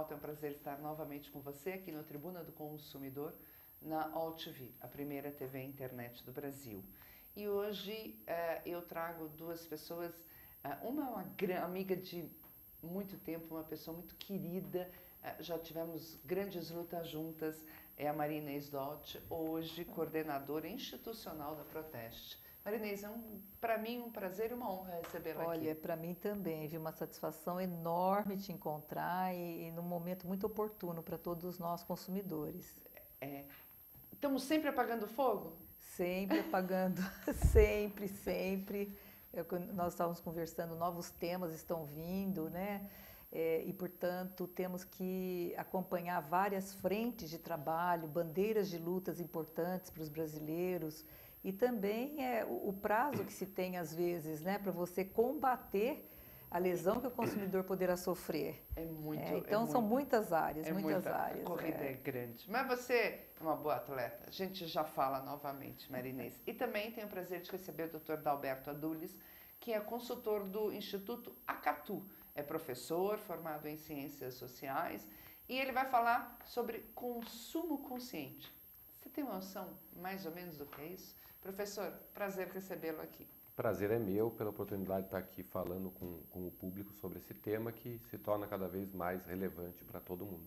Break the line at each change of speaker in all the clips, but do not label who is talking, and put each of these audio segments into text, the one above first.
Alto, é um prazer estar novamente com você aqui no Tribuna do Consumidor, na All TV, a primeira TV internet do Brasil. E hoje eu trago duas pessoas, uma é uma amiga de muito tempo, uma pessoa muito querida, já tivemos grandes lutas juntas, é a Marinês Dott, hoje coordenadora institucional da Proteste. Marinês, para mim um prazer e uma honra recebê-la aqui.
Olha, para mim também, viu? Uma satisfação enorme te encontrar e num momento muito oportuno para todos nós consumidores.
Estamos sempre apagando fogo?
Sempre apagando, sempre, sempre. Nós estávamos conversando, novos temas estão vindo, né? E, portanto, temos que acompanhar várias frentes de trabalho, bandeiras de lutas importantes para os brasileiros. E também o prazo que se tem, às vezes, né, para você combater a lesão que o consumidor poderá sofrer. Então, são muitas áreas, muitas áreas.
A corrida é grande. Mas você é uma boa atleta. A gente já fala novamente, Marinês. E também tenho o prazer de receber o Dr. Dalberto Adulis, que é consultor do Instituto Acatu. É professor, formado em Ciências Sociais, e ele vai falar sobre consumo consciente. Você tem uma noção mais ou menos do que é isso? Professor, prazer recebê-lo aqui.
Prazer é meu pela oportunidade de estar aqui falando com o público sobre esse tema que se torna cada vez mais relevante para todo mundo.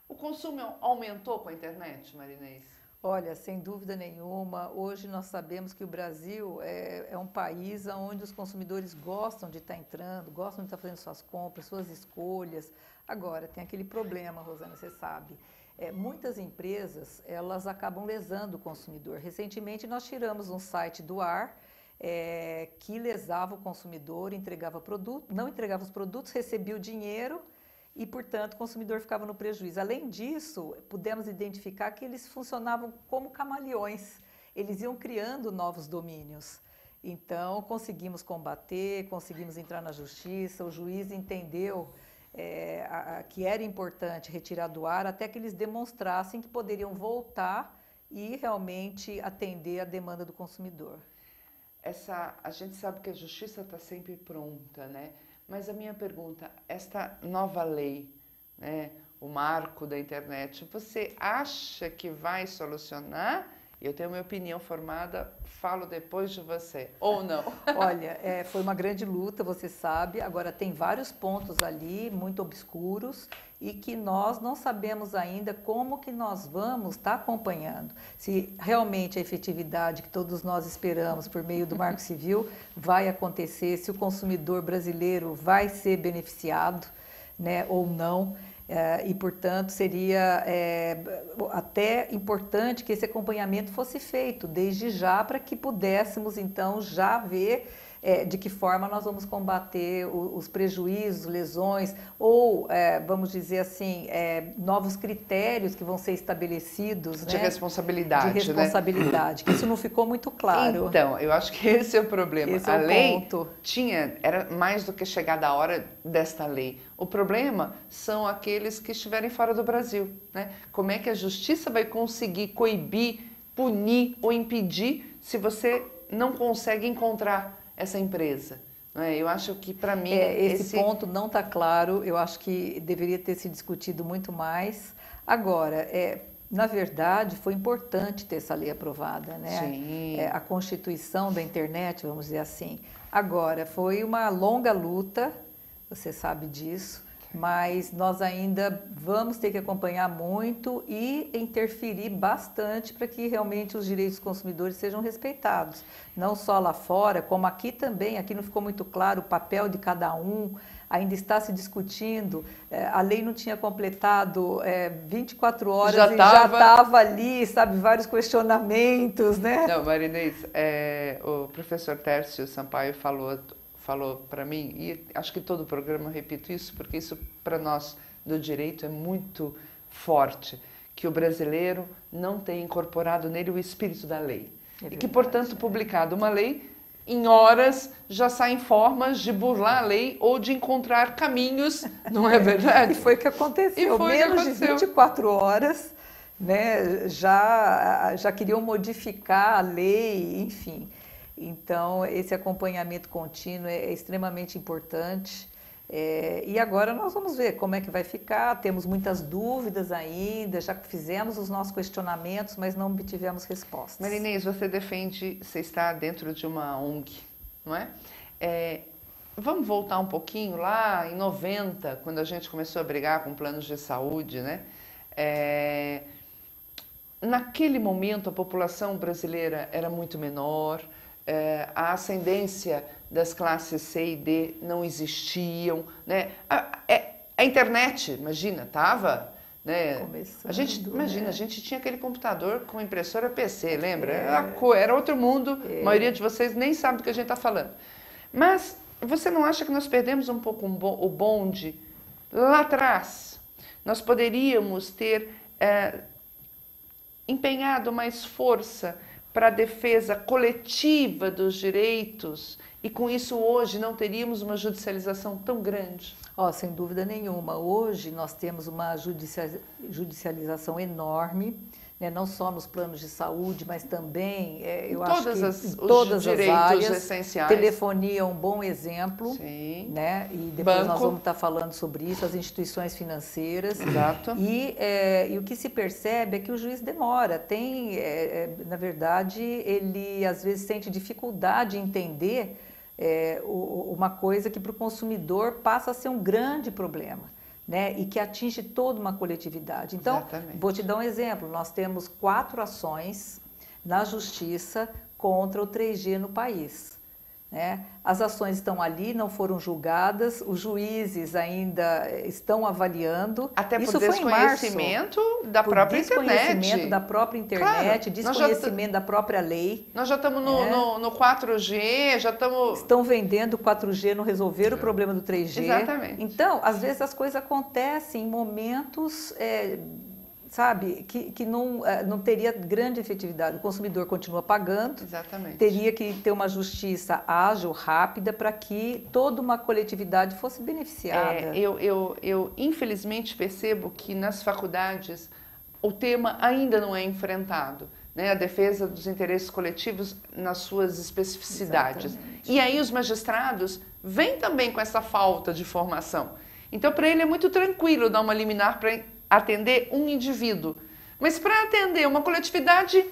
O consumo aumentou com a internet, Marinês?
Olha, sem dúvida nenhuma, hoje nós sabemos que o Brasil é um país onde os consumidores gostam de estar entrando, gostam de estar fazendo suas compras, suas escolhas. Agora, tem aquele problema, Rosana, você sabe, muitas empresas, elas acabam lesando o consumidor. Recentemente, nós tiramos um site do ar que lesava o consumidor, entregava produto, não entregava os produtos, recebia o dinheiro e, portanto, o consumidor ficava no prejuízo. Além disso, pudemos identificar que eles funcionavam como camaleões. Eles iam criando novos domínios. Então, conseguimos combater, conseguimos entrar na justiça, o juiz entendeu que era importante retirar do ar até que eles demonstrassem que poderiam voltar e realmente atender a demanda do consumidor.
A gente sabe que a justiça está sempre pronta, né? Mas a minha pergunta, esta nova lei, né, o marco da internet, você acha que vai solucionar? Eu tenho minha opinião formada, falo depois de você, ou não?
Olha, foi uma grande luta, você sabe, agora tem vários pontos ali, muito obscuros, e que nós não sabemos ainda como que nós vamos estar acompanhando. Se realmente a efetividade que todos nós esperamos por meio do Marco Civil vai acontecer, se o consumidor brasileiro vai ser beneficiado, né, ou não. E, portanto, seria até importante que esse acompanhamento fosse feito desde já para que pudéssemos, então, já ver de que forma nós vamos combater os prejuízos, lesões, ou, vamos dizer assim, novos critérios que vão ser estabelecidos.
De
responsabilidade. De responsabilidade,
né?
Que isso não ficou muito claro.
Então, eu acho que esse é o problema.
Esse é o
lei
ponto.
Era mais do que chegada a hora desta lei. O problema são aqueles que estiverem fora do Brasil, né? Como é que a justiça vai conseguir coibir, punir ou impedir se você não consegue encontrar essa empresa? Eu acho que, para mim,
esse ponto não está claro. Eu acho que deveria ter se discutido muito mais. Agora, na verdade, foi importante ter essa lei aprovada, né?
Sim.
A Constituição da internet, vamos dizer assim. Agora, foi uma longa luta, você sabe disso, mas nós ainda vamos ter que acompanhar muito e interferir bastante para que realmente os direitos dos consumidores sejam respeitados. Não só lá fora, como aqui também. Aqui não ficou muito claro o papel de cada um, ainda está se discutindo. A lei não tinha completado 24 horas já estava ali, sabe, vários questionamentos, né?
Não, Marinês, o professor Tércio Sampaio falou para mim, e acho que todo o programa eu repito isso, porque isso para nós do direito é muito forte, que o brasileiro não tem incorporado nele o espírito da lei. E que, portanto, publicado uma lei, em horas já saem formas de burlar a lei ou de encontrar caminhos, não é verdade?
E foi o que aconteceu. Menos de 24 horas, né, já queriam modificar a lei, enfim. Então, esse acompanhamento contínuo é extremamente importante. E agora nós vamos ver como é que vai ficar. Temos muitas dúvidas ainda, já fizemos os nossos questionamentos, mas não obtivemos respostas.
Marinês, você está dentro de uma ONG, não é? Vamos voltar um pouquinho lá em 90, quando a gente começou a brigar com planos de saúde, né? Naquele momento a população brasileira era muito menor, a ascendência das classes C e D não existiam, né? A internet, imagina, estava, né? A gente tinha aquele computador com impressora PC, lembra? Era outro mundo, a maioria de vocês nem sabe do que a gente está falando. Mas você não acha que nós perdemos um pouco o bonde lá atrás? Nós poderíamos ter empenhado mais força para a defesa coletiva dos direitos e com isso hoje não teríamos uma judicialização tão grande?
Sem dúvida nenhuma. Hoje nós temos uma judicialização enorme, né? Não só nos planos de saúde, mas também, eu acho que em todas as áreas.
Essenciais.
Telefonia é um bom exemplo.
Sim.
Né? E depois nós vamos estar falando sobre isso, as instituições financeiras.
Exato.
E o que se percebe é que o juiz demora. Na verdade, ele às vezes sente dificuldade em entender uma coisa que para o consumidor passa a ser um grande problema, né? E que atinge toda uma coletividade. Então,
exatamente,
vou te dar um exemplo. Nós temos 4 ações na justiça contra o 3G no país, né? As ações estão ali, não foram julgadas, os juízes ainda estão avaliando.
Até por
isso
desconhecimento da própria internet.
Desconhecimento da própria internet,
claro,
desconhecimento da própria lei.
Nós já estamos no 4G, já estamos...
Estão vendendo 4G, não resolveram o problema do 3G.
Exatamente.
Então, às vezes as coisas acontecem em momentos... sabe, que não teria grande efetividade. O consumidor continua pagando.
Exatamente.
Teria que ter uma justiça ágil, rápida, para que toda uma coletividade fosse beneficiada.
Eu infelizmente percebo que nas faculdades o tema ainda não é enfrentado, né? A defesa dos interesses coletivos nas suas especificidades.
Exatamente.
E aí os magistrados vêm também com essa falta de formação. Então, para ele é muito tranquilo dar uma liminar para atender um indivíduo, mas para atender uma coletividade...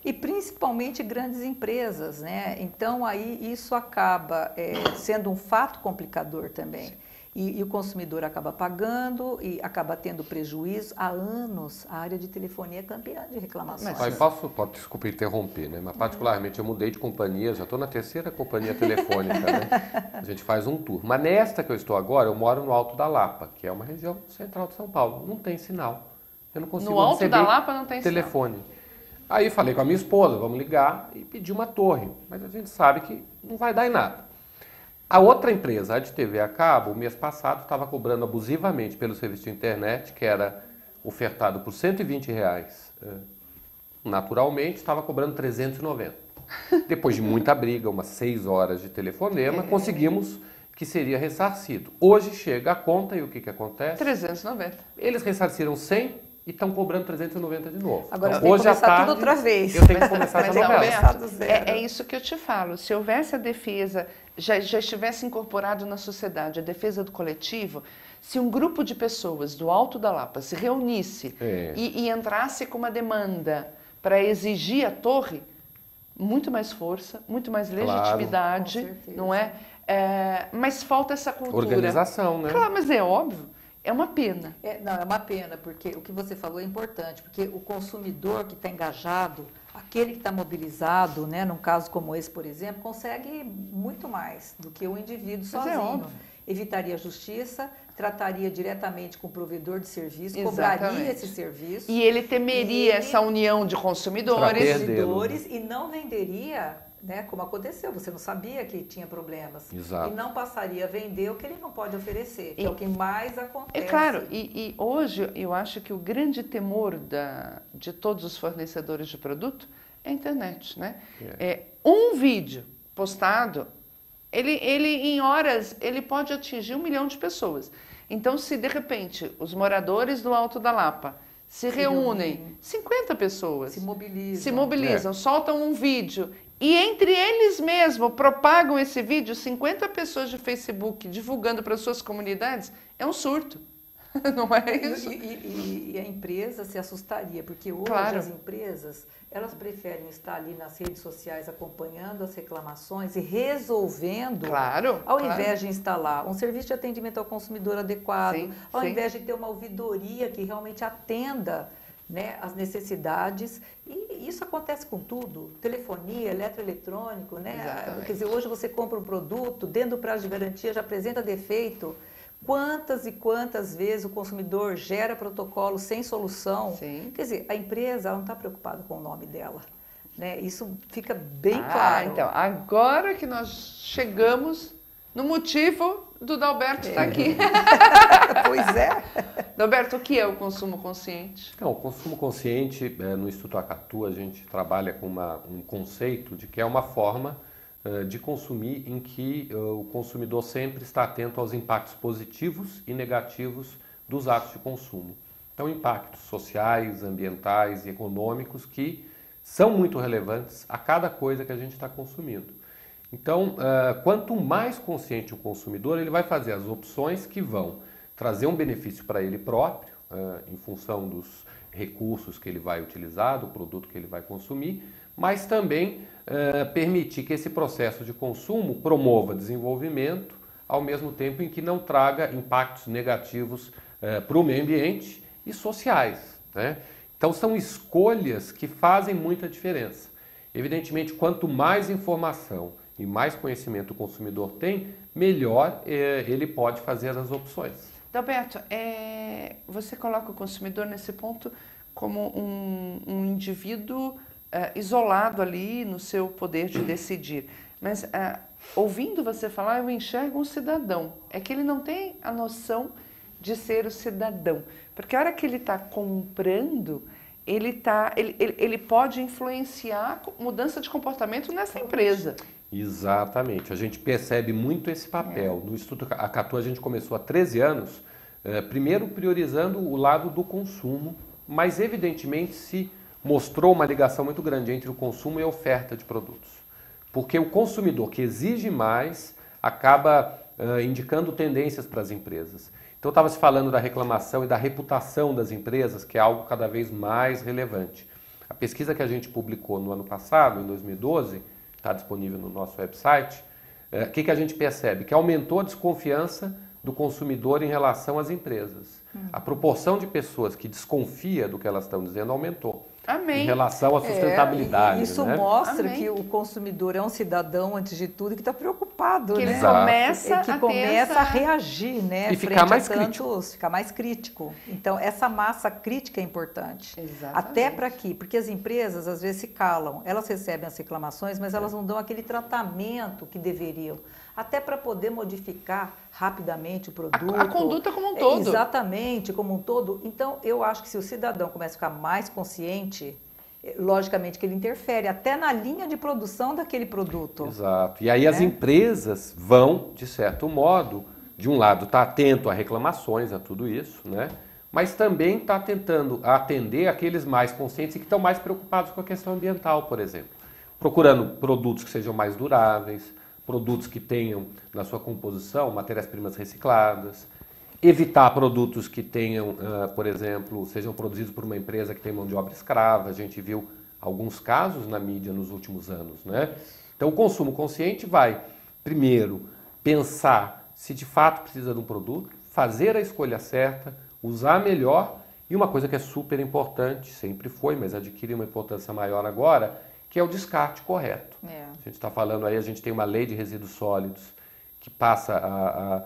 E principalmente grandes empresas, né? Então, aí isso acaba sendo um fato complicador também. E o consumidor acaba pagando e acaba tendo prejuízo. Há anos, a área de telefonia é campeã de reclamações.
Desculpa interromper, né? Mas particularmente eu mudei de companhia, já estou na 3ª companhia telefônica, né? A gente faz um tour. Mas nesta que eu estou agora, eu moro no Alto da Lapa, que é uma região central de São Paulo. Não tem sinal. Eu não consigo
receber. No Alto da Lapa não tem
telefone. Aí falei com a minha esposa, vamos ligar e pedir uma torre. Mas a gente sabe que não vai dar em nada. A outra empresa, a de TV a cabo, o mês passado estava cobrando abusivamente pelo serviço de internet, que era ofertado por R$120. Naturalmente, estava cobrando 390. Depois de muita briga, umas 6 horas de telefonema, conseguimos que seria ressarcido. Hoje chega a conta e o que acontece?
390.
Eles ressarciram 100 e estão cobrando 390 de novo.
Agora então, hoje tem que começar tudo outra vez.
Eu tenho que começar essa novela.
É isso que eu te falo. Se houvesse a defesa, já estivesse incorporado na sociedade, a defesa do coletivo, se um grupo de pessoas do Alto da Lapa se reunisse e entrasse com uma demanda para exigir a torre, muito mais força, muito mais legitimidade, não é? Mas falta essa cultura.
Organização, né?
Claro, mas é óbvio. É uma pena.
Não, é uma pena, porque o que você falou é importante, porque o consumidor que está engajado, aquele que está mobilizado, né, num caso como esse, por exemplo, consegue muito mais do que o indivíduo sozinho. Evitaria a justiça, trataria diretamente com o provedor de serviço, cobraria esse serviço.
E ele temeria essa união de consumidores.
E não venderia... Né, como aconteceu, você não sabia que tinha problemas.
Exato.
E não passaria a vender o que ele não pode oferecer, que é o que mais acontece.
É claro, e hoje eu acho que o grande temor de todos os fornecedores de produto é a internet, né? Um vídeo postado, ele em horas, ele pode atingir 1 milhão de pessoas. Então, se de repente os moradores do Alto da Lapa se reúnem, 50 pessoas
se mobilizam,
soltam um vídeo e entre eles mesmos propagam esse vídeo, 50 pessoas de Facebook divulgando para suas comunidades, é um surto. Não é isso?
E a empresa se assustaria, porque hoje
Claro.
as empresas, elas preferem estar ali nas redes sociais acompanhando as reclamações e resolvendo,
Claro.
ao
claro.
invés de instalar um serviço de atendimento ao consumidor adequado,
Sim,
ao
sim.
invés de ter uma ouvidoria que realmente atenda, né, as necessidades. E isso acontece com tudo, telefonia, eletroeletrônico, né?
Exatamente.
Quer dizer, hoje você compra um produto, dentro do prazo de garantia já apresenta defeito. Quantas e quantas vezes o consumidor gera protocolo sem solução?
Sim.
Quer dizer, a empresa ela não está preocupada com o nome dela. Né? Isso fica bem claro.
Então, agora que nós chegamos no motivo do Dalberto estar aqui.
Pois é.
Dalberto, o que é o consumo consciente?
Então, o consumo consciente, no Instituto Acatu, a gente trabalha com um conceito de que é uma forma de consumir em que o consumidor sempre está atento aos impactos positivos e negativos dos atos de consumo. Então, impactos sociais, ambientais e econômicos que são muito relevantes a cada coisa que a gente está consumindo. Então, quanto mais consciente o consumidor, ele vai fazer as opções que vão trazer um benefício para ele próprio, em função dos recursos que ele vai utilizar, do produto que ele vai consumir, mas também permitir que esse processo de consumo promova desenvolvimento, ao mesmo tempo em que não traga impactos negativos para o meio ambiente e sociais, né? Então, são escolhas que fazem muita diferença. Evidentemente, quanto mais informação e mais conhecimento o consumidor tem, melhor ele pode fazer as opções.
Dalberto, você coloca o consumidor nesse ponto como um indivíduo isolado ali no seu poder de decidir. Mas, ouvindo você falar, eu enxergo um cidadão. É que ele não tem a noção de ser o cidadão. Porque a hora que ele está comprando, ele pode influenciar mudança de comportamento nessa empresa.
Exatamente. A gente percebe muito esse papel. No Instituto Acatu, a gente começou há 13 anos, primeiro priorizando o lado do consumo, mas evidentemente se mostrou uma ligação muito grande entre o consumo e a oferta de produtos. Porque o consumidor que exige mais acaba indicando tendências para as empresas. Então, estava se falando da reclamação e da reputação das empresas, que é algo cada vez mais relevante. A pesquisa que a gente publicou no ano passado, em 2012, está disponível no nosso website, o que a gente percebe? Que aumentou a desconfiança do consumidor em relação às empresas. A proporção de pessoas que desconfia do que elas estão dizendo aumentou.
Amém.
Em relação à sustentabilidade.
Isso
né?
mostra
Amém.
que o consumidor é um cidadão, antes de tudo, que está preocupado,
Que
né?
ele
Exato.
começa,
Que
a ter
começa a
essa...
reagir, né?
E
frente
ficar mais
a tantos,
crítico.
ficar mais crítico. Então, essa massa crítica é importante.
Exatamente.
Até para quê? Porque as empresas, às vezes, se calam. Elas recebem as reclamações, mas elas não dão aquele tratamento que deveriam. Até para poder modificar rapidamente o produto.
A conduta como um todo.
Exatamente, como um todo. Então, eu acho que se o cidadão começa a ficar mais consciente, logicamente que ele interfere até na linha de produção daquele produto.
Exato. E aí as empresas vão, de certo modo, de um lado, estar atento a reclamações, a tudo isso, né? Mas também está tentando atender aqueles mais conscientes e que estão mais preocupados com a questão ambiental, por exemplo. Procurando produtos que sejam mais duráveis, produtos que tenham na sua composição matérias-primas recicladas, evitar produtos que tenham, por exemplo, sejam produzidos por uma empresa que tem mão de obra escrava. A gente viu alguns casos na mídia nos últimos anos, né? Então, o consumo consciente vai, primeiro, pensar se de fato precisa de um produto, fazer a escolha certa, usar melhor, e uma coisa que é super importante, sempre foi, mas adquire uma importância maior agora, que é o descarte correto. A gente está falando aí, a gente tem uma lei de resíduos sólidos que passou a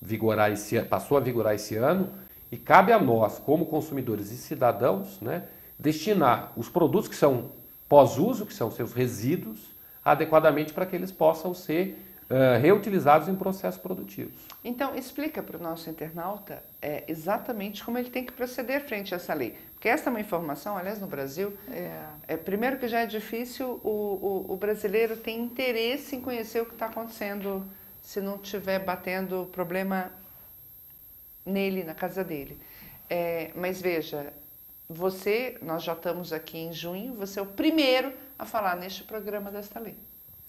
vigorar esse ano, e cabe a nós, como consumidores e cidadãos, né, destinar os produtos que são pós-uso, que são seus resíduos, adequadamente para que eles possam ser reutilizados em processos produtivos.
Então, explica para o nosso internauta exatamente como ele tem que proceder frente a essa lei. Porque essa é uma informação, aliás, no Brasil, primeiro que já é difícil, o brasileiro tem interesse em conhecer o que está acontecendo se não estiver batendo problema nele, na casa dele. Mas veja, nós já estamos aqui em junho, você é o primeiro a falar neste programa desta lei.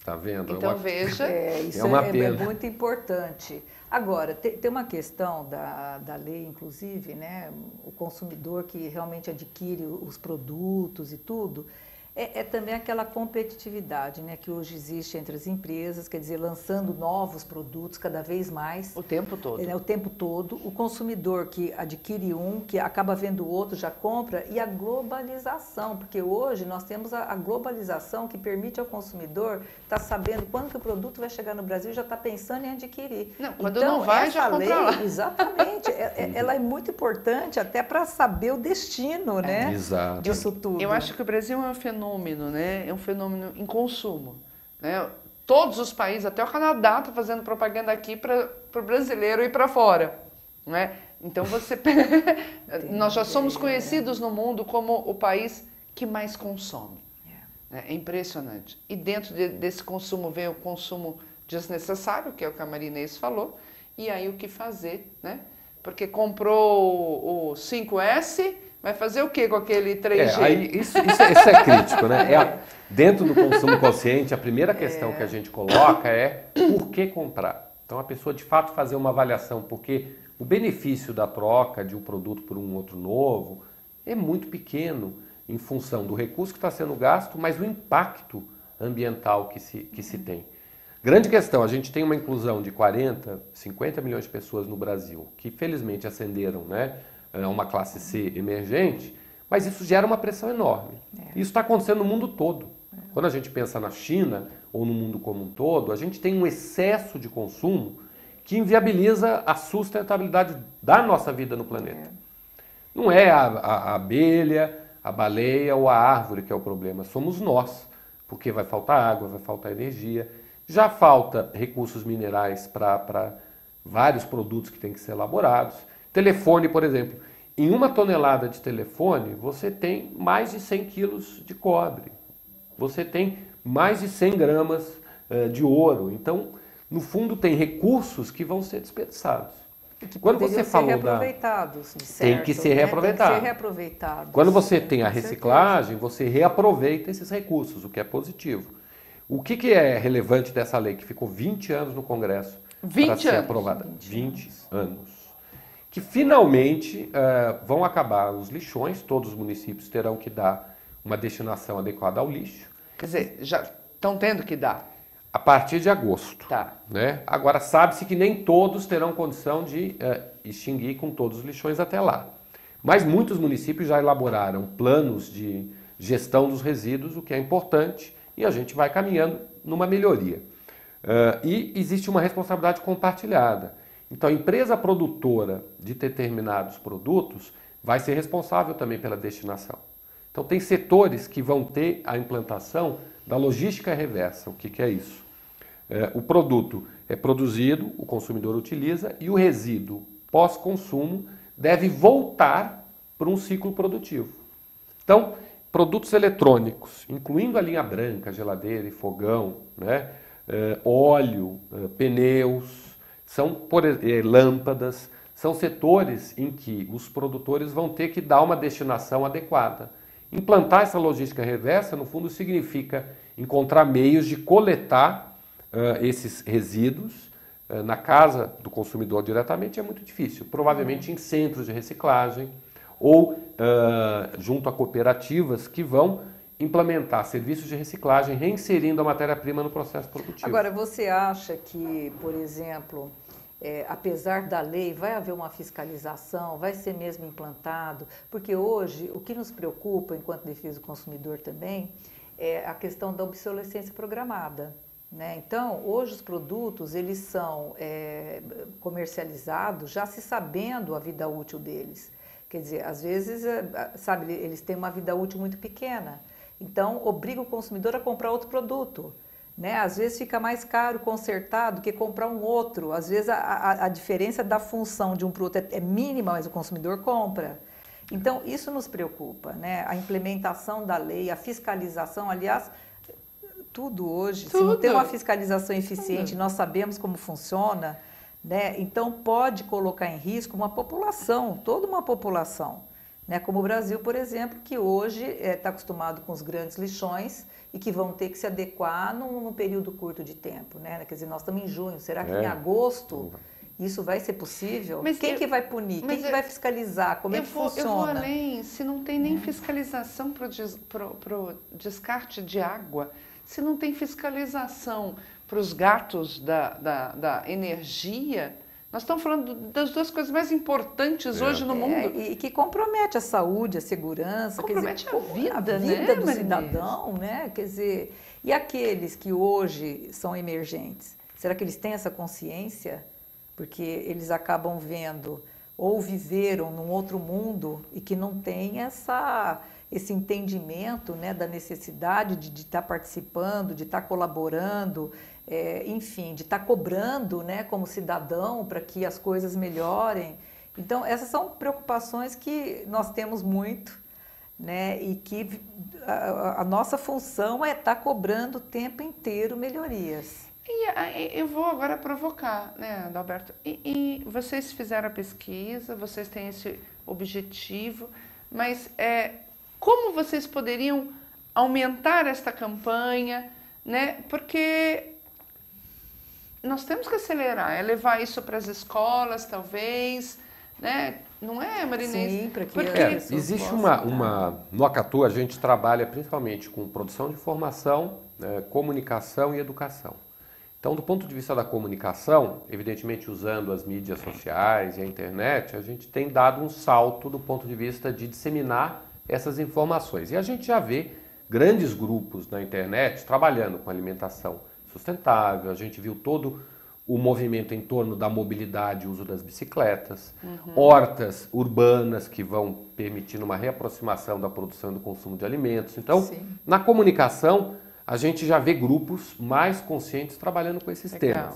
Tá vendo?
Então veja.
Isso é muito importante. Agora, tem uma questão da lei, inclusive, né? O consumidor que realmente adquire os produtos e tudo, é também aquela competitividade, né, que hoje existe entre as empresas, quer dizer, lançando novos produtos cada vez mais.
O tempo todo.
O tempo todo. O consumidor que adquire que acaba vendo o outro, já compra, e a globalização, porque hoje nós temos a globalização que permite ao consumidor estar sabendo quando que o produto vai chegar no Brasil e já está pensando em adquirir.
Não, quando não vai, já compra lá.
Exatamente, ela é muito importante até para saber o destino, né,
Exato.
disso tudo.
Eu acho que o Brasil é um fenômeno, né? É um fenômeno em consumo, né? Todos os países, até o Canadá está fazendo propaganda aqui para o brasileiro ir para fora, né? Então nós já somos conhecidos no mundo como o país que mais consome. É impressionante. E dentro desse consumo vem o consumo desnecessário, que é o que a Marinês falou, e aí o que fazer, né? Porque comprou o 5S, vai fazer o que com aquele 3G?
Isso é crítico, né? Dentro do consumo consciente, a primeira questão que a gente coloca é por que comprar? Então, a pessoa de fato fazer uma avaliação, porque o benefício da troca de um produto por um outro novo é muito pequeno em função do recurso que está sendo gasto, mas o impacto ambiental que se tem. Grande questão, a gente tem uma inclusão de 40, 50 milhões de pessoas no Brasil, que felizmente ascenderam, né, a uma classe C emergente, mas isso gera uma pressão enorme. Isso está acontecendo no mundo todo. Quando a gente pensa na China ou no mundo como um todo, a gente tem um excesso de consumo que inviabiliza a sustentabilidade da nossa vida no planeta. Não é a abelha, a baleia ou a árvore que é o problema, somos nós, porque vai faltar água, vai faltar energia, já falta recursos minerais para vários produtos que têm que ser elaborados. Telefone, por exemplo, em 1 tonelada de telefone, você tem mais de 100 quilos de cobre. Você tem mais de 100 gramas de ouro. Então, no fundo, tem recursos que vão ser desperdiçados.
Quando você falou reaproveitados, de certo,
tem que ser reaproveitado.
Tem que ser reaproveitado.
Quando você tem a reciclagem, você reaproveita esses recursos, o que é positivo. O que é relevante dessa lei que ficou 20 anos no Congresso para ser aprovada? 20 anos. Que finalmente vão acabar os lixões, todos os municípios terão que dar uma destinação adequada ao lixo.
Quer dizer, já estão tendo que dar.
A partir de agosto.
Tá.
Né? Agora, sabe-se que nem todos terão condição de extinguir com todos os lixões até lá. Mas muitos municípios já elaboraram planos de gestão dos resíduos, o que é importante, e a gente vai caminhando numa melhoria. E existe uma responsabilidade compartilhada. Então, a empresa produtora de determinados produtos vai ser responsável também pela destinação. Então, tem setores que vão ter a implantação da logística reversa. O que é isso? O produto é produzido, o consumidor utiliza e o resíduo pós-consumo deve voltar para um ciclo produtivo. Então, produtos eletrônicos, incluindo a linha branca, geladeira e fogão, né? Óleo, pneus, lâmpadas, são setores em que os produtores vão ter que dar uma destinação adequada. Implantar essa logística reversa, no fundo, significa encontrar meios de coletar esses resíduos na casa do consumidor diretamente, é muito difícil. Provavelmente em centros de reciclagem ou junto a cooperativas que vão implementar serviços de reciclagem, reinserindo a matéria-prima no processo produtivo.
Agora, você acha que, por exemplo, apesar da lei, vai haver uma fiscalização, vai ser mesmo implantado? Porque hoje, o que nos preocupa, enquanto defesa do consumidor também, é a questão da obsolescência programada. Né? Então, hoje os produtos, eles são comercializados já se sabendo a vida útil deles. Quer dizer, às vezes, sabe, eles têm uma vida útil muito pequena. Então, obriga o consumidor a comprar outro produto. Né? Às vezes fica mais caro consertar do que comprar um outro. Às vezes a diferença da função de um produto é mínima, mas o consumidor compra. Então, isso nos preocupa. Né? A implementação da lei, a fiscalização, aliás, tudo hoje. Se não tem uma fiscalização eficiente, nós sabemos como funciona, né? Então pode colocar em risco uma população, toda uma população. né? Como o Brasil, por exemplo, que hoje está acostumado com os grandes lixões e que vão ter que se adequar num período curto de tempo, né? Quer dizer, nós estamos em junho, será que em agosto isso vai ser possível?
Mas
quem que vai punir? Quem que vai fiscalizar? Como é que funciona?
Eu vou além, se não tem nem fiscalização para o descarte de água, se não tem fiscalização para os gatos da energia, nós estamos falando das duas coisas mais importantes hoje no mundo.
E que compromete a saúde, a segurança.
Compromete
quer dizer, a vida do cidadão, né? Quer dizer, e aqueles que hoje são emergentes, será que eles têm essa consciência? Porque eles acabam vendo ou viveram num outro mundo e que não tem esse entendimento, né, da necessidade de estar participando, de estar colaborando, enfim, de estar cobrando, né, como cidadão para que as coisas melhorem. Então, essas são preocupações que nós temos muito, né, e que a nossa função é estar cobrando o tempo inteiro melhorias.
E eu vou agora provocar, né, Adalberto? E vocês fizeram a pesquisa, vocês têm esse objetivo, mas como vocês poderiam aumentar esta campanha, né? Porque nós temos que acelerar, levar isso para as escolas, talvez, né? Não é, Marinês?
Sim, para que
existe no Acatu a gente trabalha principalmente com produção de informação, comunicação e educação. Então, do ponto de vista da comunicação, evidentemente usando as mídias sociais e a internet, a gente tem dado um salto do ponto de vista de disseminar essas informações. E a gente já vê grandes grupos na internet trabalhando com alimentação sustentável, a gente viu todo o movimento em torno da mobilidade, o uso das bicicletas, hortas urbanas que vão permitindo uma reaproximação da produção e do consumo de alimentos. Então, na comunicação, a gente já vê grupos mais conscientes trabalhando com esses temas.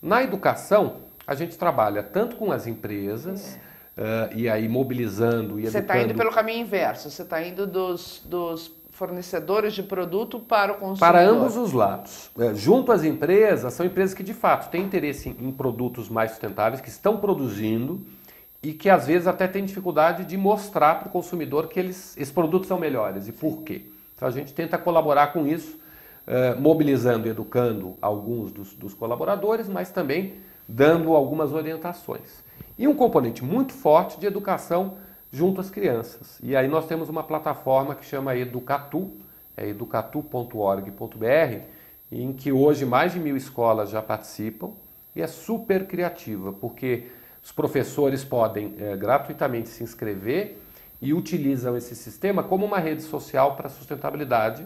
Na educação, a gente trabalha tanto com as empresas, e aí mobilizando e educando...
Você está indo pelo caminho inverso, você está indo dos fornecedores de produto para o consumidor.
Para ambos os lados. Junto às empresas, são empresas que de fato têm interesse em produtos mais sustentáveis, que estão produzindo e que às vezes até têm dificuldade de mostrar para o consumidor que esses produtos são melhores e por quê. Então a gente tenta colaborar com isso, mobilizando e educando alguns dos colaboradores, mas também dando algumas orientações. E um componente muito forte de educação junto às crianças. E aí nós temos uma plataforma que chama Educatu, educatu.org.br, em que hoje mais de 1.000 escolas já participam e é super criativa, porque os professores podem gratuitamente se inscrever e utilizam esse sistema como uma rede social para a sustentabilidade,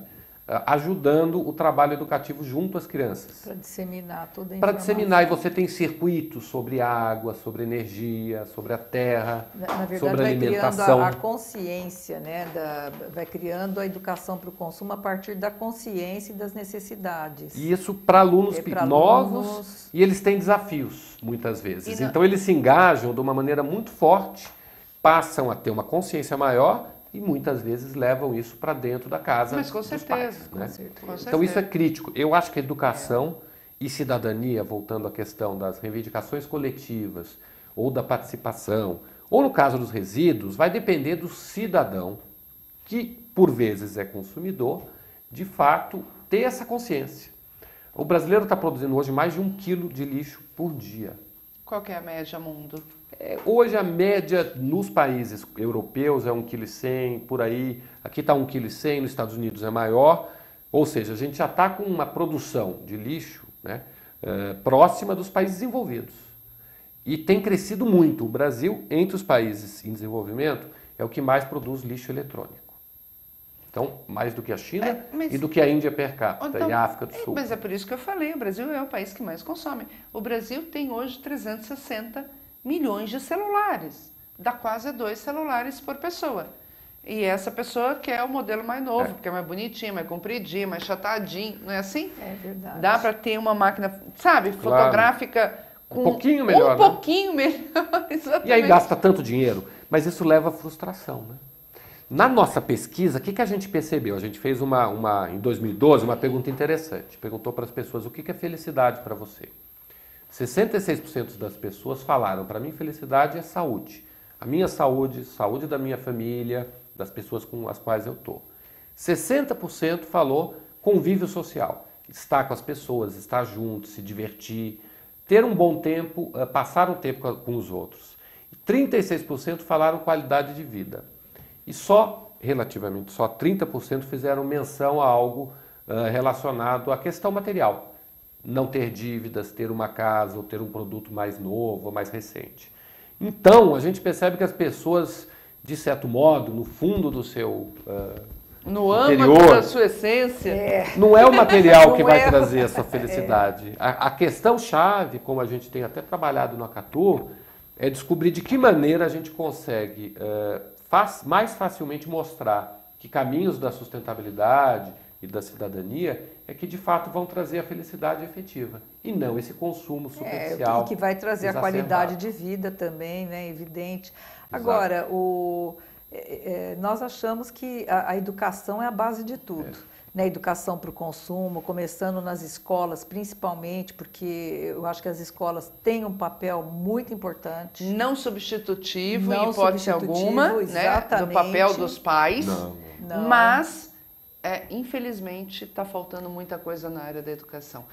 ajudando o trabalho educativo junto às crianças.
Para disseminar toda a informação.
Para disseminar, e você tem circuitos sobre água, sobre energia, sobre a terra,
na verdade,
sobre a alimentação.
Vai criando a consciência, né, vai criando a educação para o consumo a partir da consciência e das necessidades.
E isso para alunos novos, e eles têm desafios, muitas vezes. Então, eles se engajam de uma maneira muito forte, passam a ter uma consciência maior, e muitas vezes levam isso para dentro da casa.
Mas com certeza,
dos pais, né? Então isso é crítico. Eu acho que a educação e cidadania, voltando à questão das reivindicações coletivas, ou da participação, ou no caso dos resíduos, vai depender do cidadão, que por vezes é consumidor, de fato ter essa consciência. O brasileiro está produzindo hoje mais de 1 quilo de lixo por dia.
Qual que é a média mundo?
Hoje a média nos países europeus é 1,1 kg, por aí. Aqui está 1,1 kg, nos Estados Unidos é maior. Ou seja, a gente já está com uma produção de lixo, né, próxima dos países desenvolvidos. E tem crescido muito. O Brasil, entre os países em desenvolvimento, é o que mais produz lixo eletrônico. Então, mais do que a China e do que a Índia per capita e a África do Sul.
Mas é por isso que eu falei, o Brasil é o país que mais consome. O Brasil tem hoje 360 milhões de celulares, dá quase 2 celulares por pessoa. E essa pessoa quer o modelo mais novo, porque é mais bonitinho, mais compridinho, mais chatadinho, não é assim?
É verdade.
Dá para ter uma máquina, sabe, fotográfica com
um pouquinho melhor,
pouquinho melhor, exatamente.
E aí gasta tanto dinheiro, mas isso leva à frustração, né? Na nossa pesquisa, o que a gente percebeu? A gente fez em 2012 uma pergunta interessante. Perguntou para as pessoas o que é felicidade para você. 66% das pessoas falaram, para mim felicidade é saúde. A minha saúde, saúde da minha família, das pessoas com as quais eu estou. 60% falou convívio social. Estar com as pessoas, estar junto, se divertir, ter um bom tempo, passar um tempo com os outros. 36% falaram qualidade de vida. E relativamente só 30% fizeram menção a algo relacionado à questão material. Não ter dívidas, ter uma casa ou ter um produto mais novo ou mais recente. Então, a gente percebe que as pessoas, de certo modo, no fundo do seu
no
interior,
âmago da sua essência,
não é o material que vai trazer essa felicidade. A questão-chave, como a gente tem até trabalhado no Acatu, é descobrir de que maneira a gente consegue mais facilmente mostrar que caminhos da sustentabilidade e da cidadania é que de fato vão trazer a felicidade efetiva e não esse consumo superficial.
E que vai trazer a qualidade de vida também, né? Evidente. Agora, nós achamos que a educação é a base de tudo. Né? Educação para o consumo, começando nas escolas, principalmente, porque eu acho que as escolas têm um papel muito importante.
Não substitutivo, em hipótese alguma, né? Do papel dos pais,
Não.
Mas, infelizmente, está faltando muita coisa na área da educação.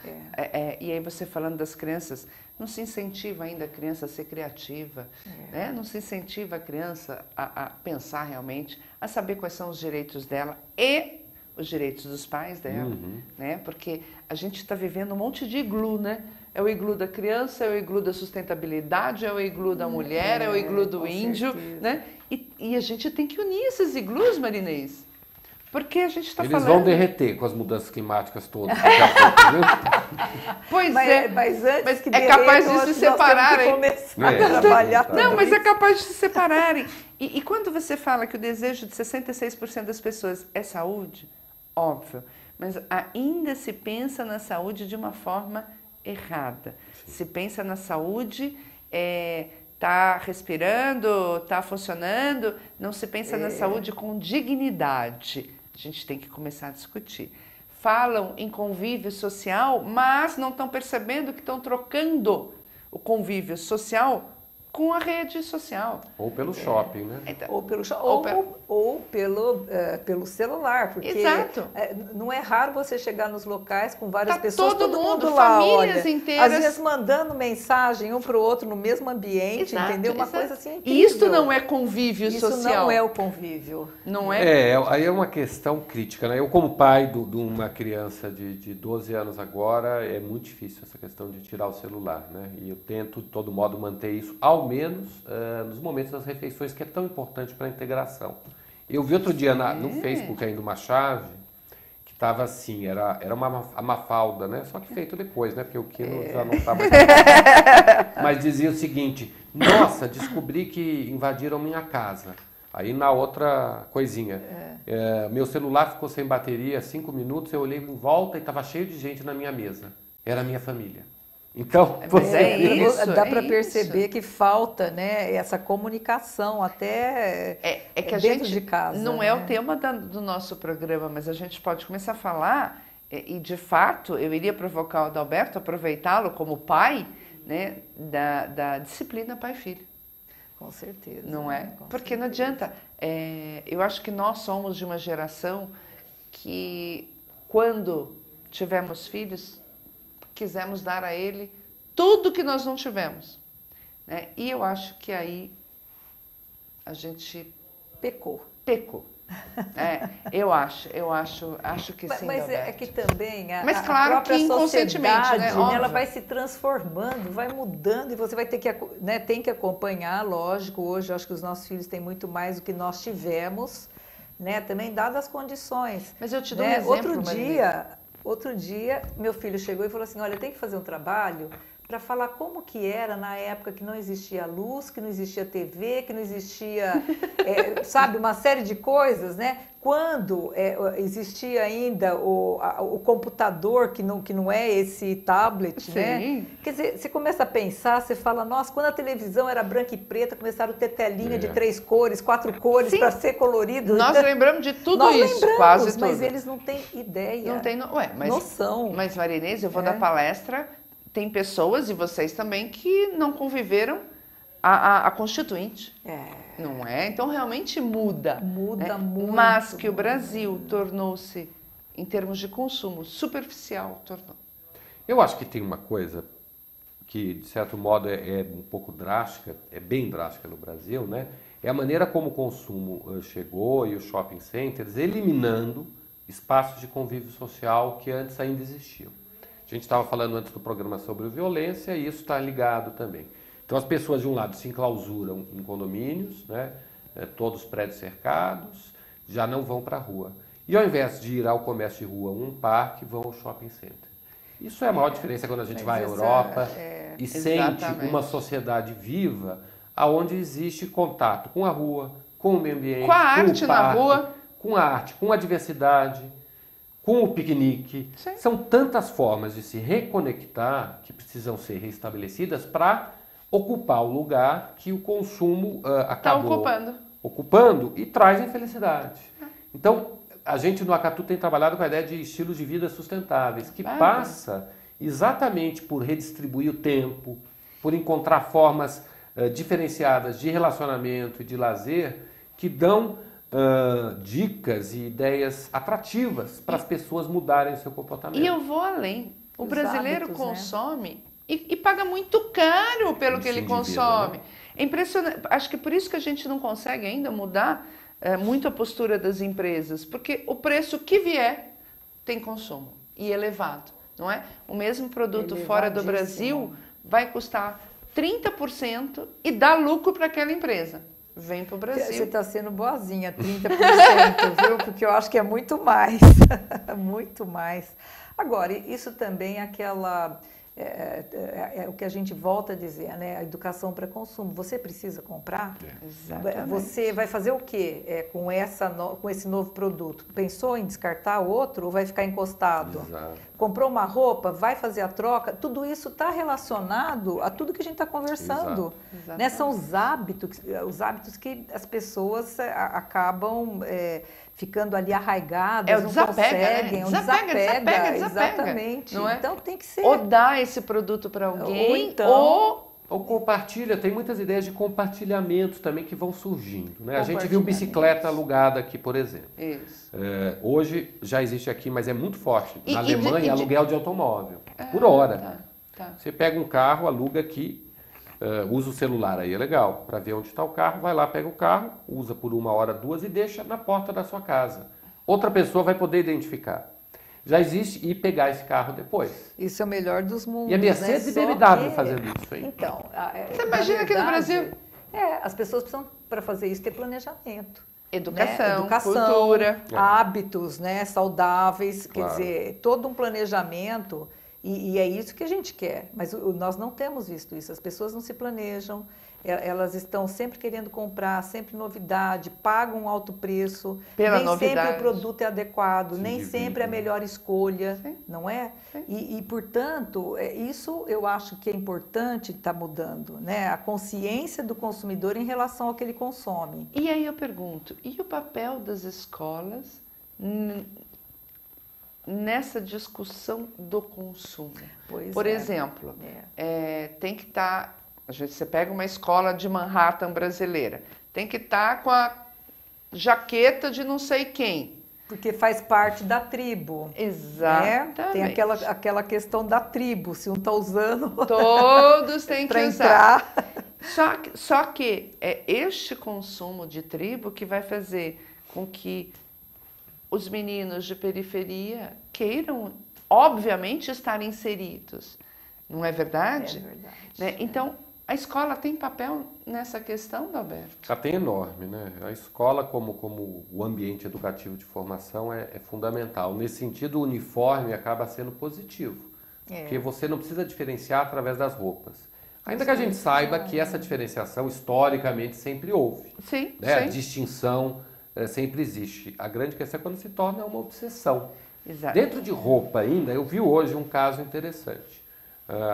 E aí você falando das crianças, não se incentiva ainda a criança a ser criativa, né? Não se incentiva a criança a pensar realmente, a saber quais são os direitos dela e os direitos dos pais dela, né? Porque a gente está vivendo um monte de iglu, né? É o iglu da criança, é o iglu da sustentabilidade, é o iglu da mulher, é o iglu do índio, né? E a gente tem que unir esses iglus, Marinês. Porque a gente está falando...
Eles vão derreter com as mudanças climáticas todas daqui a pouco, viu?
Pois
mas antes que
é capaz de se separarem.
A trabalhar
não, mas é capaz de se separarem. E quando você fala que o desejo de 66% das pessoas é saúde, óbvio, mas ainda se pensa na saúde de uma forma errada. Se pensa na saúde... Está respirando, está funcionando, não se pensa na saúde com dignidade. A gente tem que começar a discutir. Falam em convívio social, mas não estão percebendo que estão trocando o convívio social com a rede social.
Ou pelo shopping, né?
Ou pelo celular, porque
Exato.
Não é raro você chegar nos locais com várias pessoas,
todo mundo
lá,
famílias inteiras.
Às vezes mandando mensagem um para o outro no mesmo ambiente, entendeu? Uma coisa assim incrível.
E isso não é convívio social.
Isso não é o convívio.
Não é?
Aí é uma questão crítica, né? Eu, como pai de uma criança de 12 anos agora, é muito difícil essa questão de tirar o celular, né? E eu tento, de todo modo, manter isso, ao menos nos momentos das refeições, que é tão importante para a integração. Eu vi outro dia no Facebook ainda uma chave que estava assim, era uma Mafalda, né? Só que feito depois, né? Porque o Kino já não estava... Mas dizia o seguinte: nossa, descobri que invadiram minha casa. Aí na outra coisinha, meu celular ficou sem bateria 5 minutos, eu olhei em volta e estava cheio de gente na minha mesa. Era a minha família. Então,
dá para perceber que falta, né, essa comunicação até
que a
dentro
gente,
de casa.
Não
né?
é o tema do nosso programa, mas a gente pode começar a falar, e de fato eu iria provocar o Adalberto, aproveitá-lo como pai, né, da disciplina pai-filho.
Com certeza.
Não é? Porque
certeza.
não adianta. Eu acho que nós somos de uma geração que, quando tivemos filhos, quisemos dar a ele tudo que nós não tivemos, né? E eu acho que aí a gente
pecou.
Eu acho que sim.
Mas
Adalberto.
que também
mas
a
claro
própria
que inconscientemente,
sociedade,
né?
Ela vai se transformando, vai mudando e você vai ter que, né, tem que acompanhar, lógico. Hoje eu acho que os nossos filhos têm muito mais do que nós tivemos, né? Também dadas as condições.
Mas eu te dou um
né?
exemplo,
Outro dia, meu filho chegou e falou assim, olha, tem que fazer um trabalho para falar como que era na época que não existia luz, que não existia TV, que não existia, sabe, uma série de coisas, né? Quando existia ainda o computador, que não é esse tablet,
Sim.
né? Quer dizer, você começa a pensar, você fala, nossa, quando a televisão era branca e preta, começaram a ter telinha de 3 cores, 4 cores, para ser colorido.
Nós lembramos de tudo
Nós
isso,
lembramos,
quase tudo.
mas eles não têm ideia.
Não tem
noção.
Mas, Marinês, eu vou dar palestra, tem pessoas, e vocês também, que não conviveram a Constituinte.
É.
Não é? Então, realmente muda.
Muda muito.
Mas que o Brasil tornou-se, em termos de consumo, superficial, tornou.
Eu acho que tem uma coisa que, de certo modo, é um pouco drástica, é bem drástica no Brasil, né? É a maneira como o consumo chegou e os shopping centers eliminando espaços de convívio social que antes ainda existiam. A gente estava falando antes do programa sobre violência e isso está ligado também. Então as pessoas de um lado se enclausuram em condomínios, né? Todos prédios cercados, já não vão para a rua. E ao invés de ir ao comércio de rua, um parque, vão ao shopping center. Isso é a maior diferença quando a gente vai à Europa e sente uma sociedade viva, onde existe contato com a rua, com o meio ambiente,
com a arte na rua,
com a arte, com a diversidade, com o piquenique.
Sim.
São tantas formas de se reconectar que precisam ser restabelecidas para ocupar o lugar que o consumo acabou ocupando e traz infelicidade. Então, a gente no Acatu tem trabalhado com a ideia de estilos de vida sustentáveis, que passa exatamente por redistribuir o tempo, por encontrar formas diferenciadas de relacionamento e de lazer que dão dicas e ideias atrativas para as pessoas mudarem o seu comportamento.
E eu vou além. O brasileiro consome e paga muito caro pelo que ele consome. Né? É impressionante. Acho que é por isso que a gente não consegue ainda mudar muito a postura das empresas, porque o preço que vier tem consumo e elevado, não é? O mesmo produto fora do Brasil vai custar 30% e dá lucro para aquela empresa. Vem para o Brasil.
Você está sendo boazinha, 30%, viu? Porque eu acho que é muito mais, muito mais. Agora, isso também é aquela... É o que a gente volta a dizer, né? A educação para consumo. Você precisa comprar?
Exatamente.
Você vai fazer o quê com esse novo produto? Pensou em descartar o outro ou vai ficar encostado?
Exato.
Comprou uma roupa, vai fazer a troca? Tudo isso está relacionado a tudo que a gente está conversando. Né? São os hábitos que as pessoas acabam ficando ali arraigadas, não conseguem,
né?
Desapega, exatamente.
Não é?
Então tem que ser.
Ou dá esse produto para alguém,
ou compartilha. Tem muitas ideias de compartilhamento também que vão surgindo. Né? A gente viu bicicleta alugada aqui, por exemplo.
Isso.
Hoje já existe aqui, mas é muito forte. Na Alemanha, aluguel de automóvel, por hora.
Tá.
Você pega um carro, aluga aqui, usa o celular aí, é legal, para ver onde está o carro, vai lá, pega o carro, usa por 1 hora, 2 e deixa na porta da sua casa. Outra pessoa vai poder identificar. Já existe e pegar esse carro depois.
Isso é o melhor dos mundos.
E a Mercedes e BMW fazendo isso, hein?
Então,
você imagina aqui no Brasil?
As pessoas precisam, para fazer isso, ter planejamento.
Educação,
cultura, hábitos, né, saudáveis,
Claro.
Quer dizer, todo um planejamento, e é isso que a gente quer, mas nós não temos visto isso, as pessoas não se planejam, elas estão sempre querendo comprar, sempre novidade, pagam um alto preço, nem sempre o produto é adequado, nem sempre é a melhor escolha, não é? E, portanto, isso eu acho que é importante estar mudando, né? A consciência do consumidor em relação ao que ele consome.
E aí eu pergunto, e o papel das escolas nessa discussão do consumo? Por exemplo, tem que estar... Você pega uma escola de Manhattan brasileira, tem que estar com a jaqueta de não sei quem.
Porque faz parte da tribo.
Exatamente.
Né? Tem aquela questão da tribo, se um está usando...
Todos têm que
usar.
Só que é este consumo de tribo que vai fazer com que os meninos de periferia queiram, obviamente, estar inseridos. Não é verdade?
É verdade.
Né? Então, a escola tem papel nessa questão, Dalberto?
Já tem enorme, né? A escola, como o ambiente educativo de formação, é fundamental. Nesse sentido, o uniforme acaba sendo positivo. Porque você não precisa diferenciar através das roupas. Ainda que a gente saiba que essa diferenciação, historicamente, sempre houve.
Sim,
né?
sim.
A distinção sempre existe. A grande questão é quando se torna uma obsessão.
Exato.
Dentro de roupa ainda, eu vi hoje um caso interessante.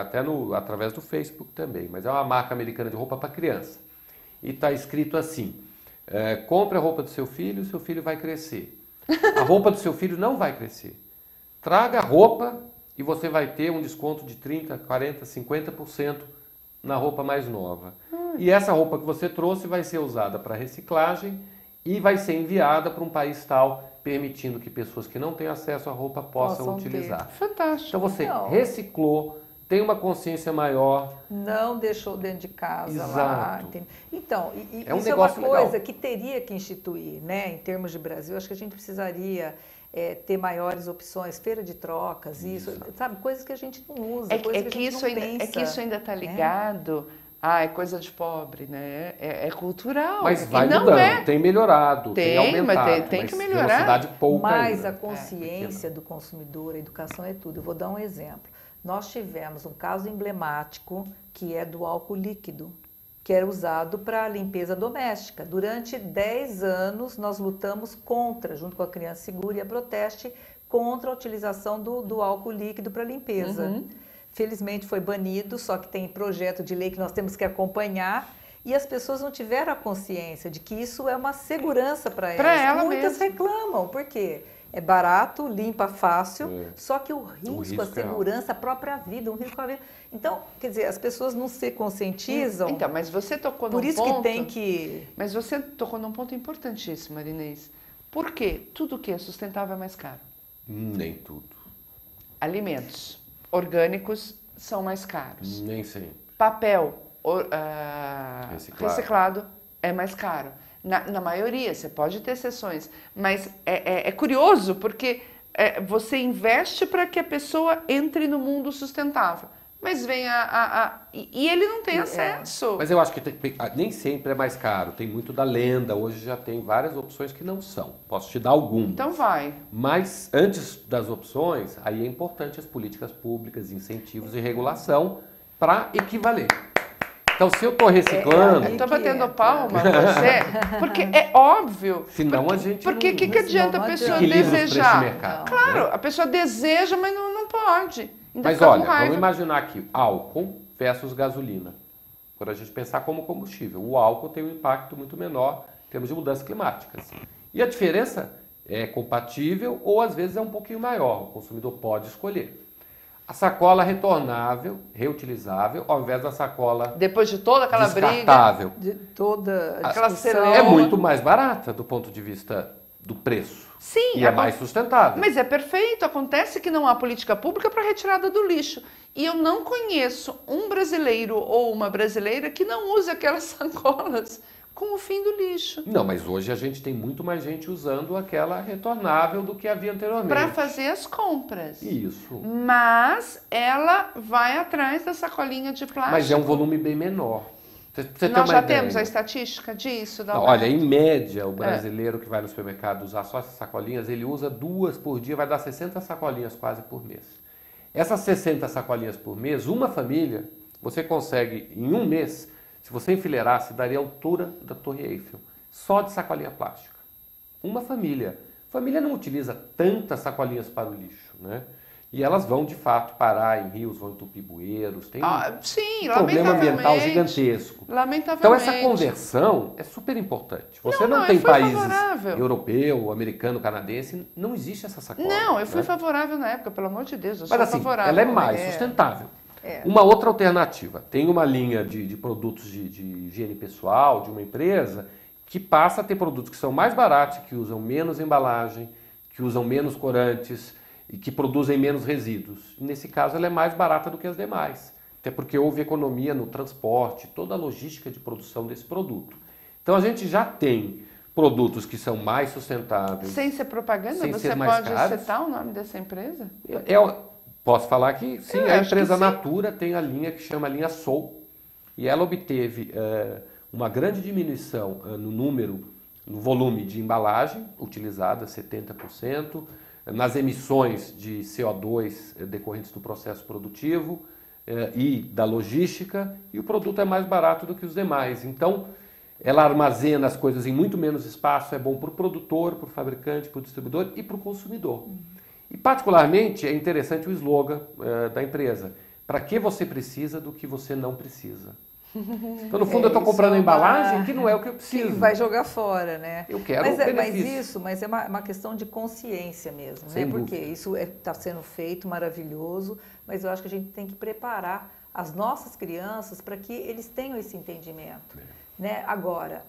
Até através do Facebook também, mas é uma marca americana de roupa para criança. E está escrito assim, compre a roupa do seu filho vai crescer. A roupa do seu filho não vai crescer. Traga a roupa e você vai ter um desconto de 30%, 40%, 50% na roupa mais nova. E essa roupa que você trouxe vai ser usada para reciclagem e vai ser enviada para um país tal, permitindo que pessoas que não têm acesso à roupa possam utilizar.
Fantástico.
Então você reciclou, tem uma consciência maior.
Não deixou dentro de casa
Exato.
lá. Então,
é um
isso
negócio
é uma coisa
legal.
que teria que instituir, né? Em termos de Brasil, acho que a gente precisaria ter maiores opções, feira de trocas, isso, sabe? Coisas que a gente não usa, coisas que a gente não pensa.
É que isso ainda está ligado... é coisa de pobre, né? É cultural.
Mas vai
não
mudando, tem melhorado, tem aumentado.
Mas tem que melhorar.
Velocidade pouca
mas
ainda.
a consciência do consumidor, a educação é tudo. Eu vou dar um exemplo. Nós tivemos um caso emblemático que é do álcool líquido, que era usado para limpeza doméstica. Durante 10 anos nós lutamos contra, junto com a Criança Segura e a Proteste, contra a utilização do álcool líquido para limpeza.
Uhum.
Felizmente foi banido, só que tem projeto de lei que nós temos que acompanhar e as pessoas não tiveram a consciência de que isso é uma segurança para elas. Muitas reclamam, por quê? É barato, limpa fácil, só que o risco, a segurança, a própria vida, um risco com a vida. Então, quer dizer, as pessoas não se conscientizam.
Então, mas você tocou num ponto...
Por isso que tem que...
Mas você tocou num ponto importantíssimo, Marinês. Por quê? Tudo que é sustentável é mais caro.
Nem tudo.
Alimentos orgânicos são mais caros.
Nem sempre.
Papel reciclado é mais caro. Na maioria, você pode ter exceções, mas é curioso porque você investe para que a pessoa entre no mundo sustentável, mas vem e ele não tem acesso.
Mas eu acho que nem sempre é mais caro, tem muito da lenda, hoje já tem várias opções que não são, posso te dar algumas.
Então vai.
Mas antes das opções, aí é importante as políticas públicas, incentivos e regulação para equivaler. Então, se eu estou reciclando...
Eu estou batendo palma com você, porque é óbvio.
Senão a gente
porque
não...
que adianta a pessoa desejar? Claro, a pessoa deseja, mas não pode.
Mas olha, vamos imaginar aqui, álcool versus gasolina. Quando a gente pensar como combustível, o álcool tem um impacto muito menor em termos de mudanças climáticas. E a diferença é compatível ou às vezes é um pouquinho maior, o consumidor pode escolher. A sacola retornável, reutilizável, ao invés da sacola
depois de toda aquela
descartável,
briga, de toda
aquela
é muito mais barata do ponto de vista do preço.
Sim,
e é mais sustentável.
Mas é perfeito. Acontece que não há política pública para retirada do lixo. E eu não conheço um brasileiro ou uma brasileira que não use aquelas sacolas com o fim do lixo.
Não, mas hoje a gente tem muito mais gente usando aquela retornável do que havia anteriormente.
Para fazer as compras.
Isso.
Mas ela vai atrás da sacolinha de plástico.
Mas é um volume bem menor.
Nós já temos a estatística disso?
Não, olha, em média, o brasileiro que vai no supermercado usar só essas sacolinhas, ele usa 2 por dia, vai dar 60 sacolinhas quase por mês. Essas 60 sacolinhas por mês, uma família, você consegue, em um mês, se você enfileirasse, daria a altura da Torre Eiffel, só de sacolinha plástica. Uma família. A família não utiliza tantas sacolinhas para o lixo, né? E elas vão, de fato, parar em rios, vão entupir bueiros, tem
sim,
um problema ambiental gigantesco.
Lamentavelmente.
Então, essa conversão é super importante. Você não tem países europeu, americano, canadense, não existe essa sacola.
Não, eu fui favorável na época, pelo amor de Deus, eu sou
Mas assim,
favorável.
ela é mais sustentável. Uma outra alternativa, tem uma linha de produtos de higiene pessoal, de uma empresa, que passa a ter produtos que são mais baratos, que usam menos embalagem, que usam menos corantes, e que produzem menos resíduos. Nesse caso, ela é mais barata do que as demais, até porque houve economia no transporte, toda a logística de produção desse produto. Então, a gente já tem produtos que são mais sustentáveis.
Sem ser propaganda, você pode citar o nome dessa empresa?
Posso falar que sim, a empresa Natura tem a linha que chama linha Soul, e ela obteve uma grande diminuição no volume de embalagem utilizada, 70%, nas emissões de CO2 decorrentes do processo produtivo e da logística, e o produto é mais barato do que os demais. Então, ela armazena as coisas em muito menos espaço, é bom para o produtor, para o fabricante, para o distribuidor e para o consumidor. E, particularmente, é interessante o slogan da empresa. Para que você precisa do que você não precisa? Então, no fundo, eu estou comprando uma embalagem que não é o que eu preciso.
Que vai jogar fora, né?
Eu quero
mas,
o benefício.
mas é uma questão de consciência mesmo,
Sem
né? Porque
dúvida.
isso está sendo feito maravilhoso, mas eu acho que a gente tem que preparar as nossas crianças para que eles tenham esse entendimento. Né? Agora,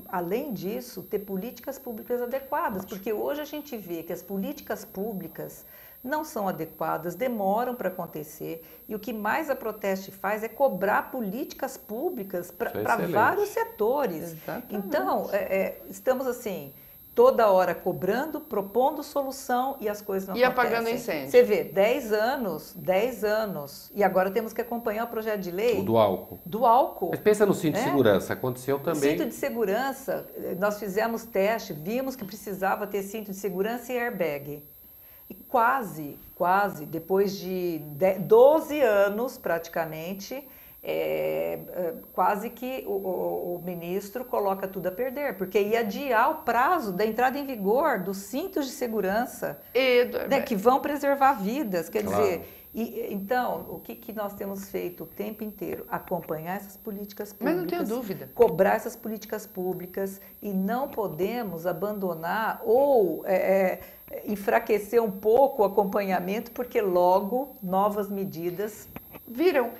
além disso, ter políticas públicas adequadas, porque hoje a gente vê que as políticas públicas não são adequadas, demoram para acontecer, e o que mais a Proteste faz é cobrar políticas públicas para vários setores.
Exatamente.
Então, estamos assim, toda hora cobrando, propondo solução e as coisas não acontecem.
E apagando incêndio.
Você vê, 10 anos, e agora temos que acompanhar o projeto de lei
O do álcool.
do álcool.
Mas pensa no cinto de segurança, aconteceu também.
Cinto de segurança, nós fizemos teste, vimos que precisava ter cinto de segurança e airbag. E quase, depois de 12 anos praticamente, quase que o ministro coloca tudo a perder, porque ia adiar o prazo da entrada em vigor dos cintos de segurança, né, que vão preservar vidas. Quer dizer, então, o que nós temos feito o tempo inteiro? Acompanhar essas políticas públicas.
Mas não tenho dúvida.
Cobrar essas políticas públicas, e não podemos abandonar ou enfraquecer um pouco o acompanhamento, porque logo novas medidas
viram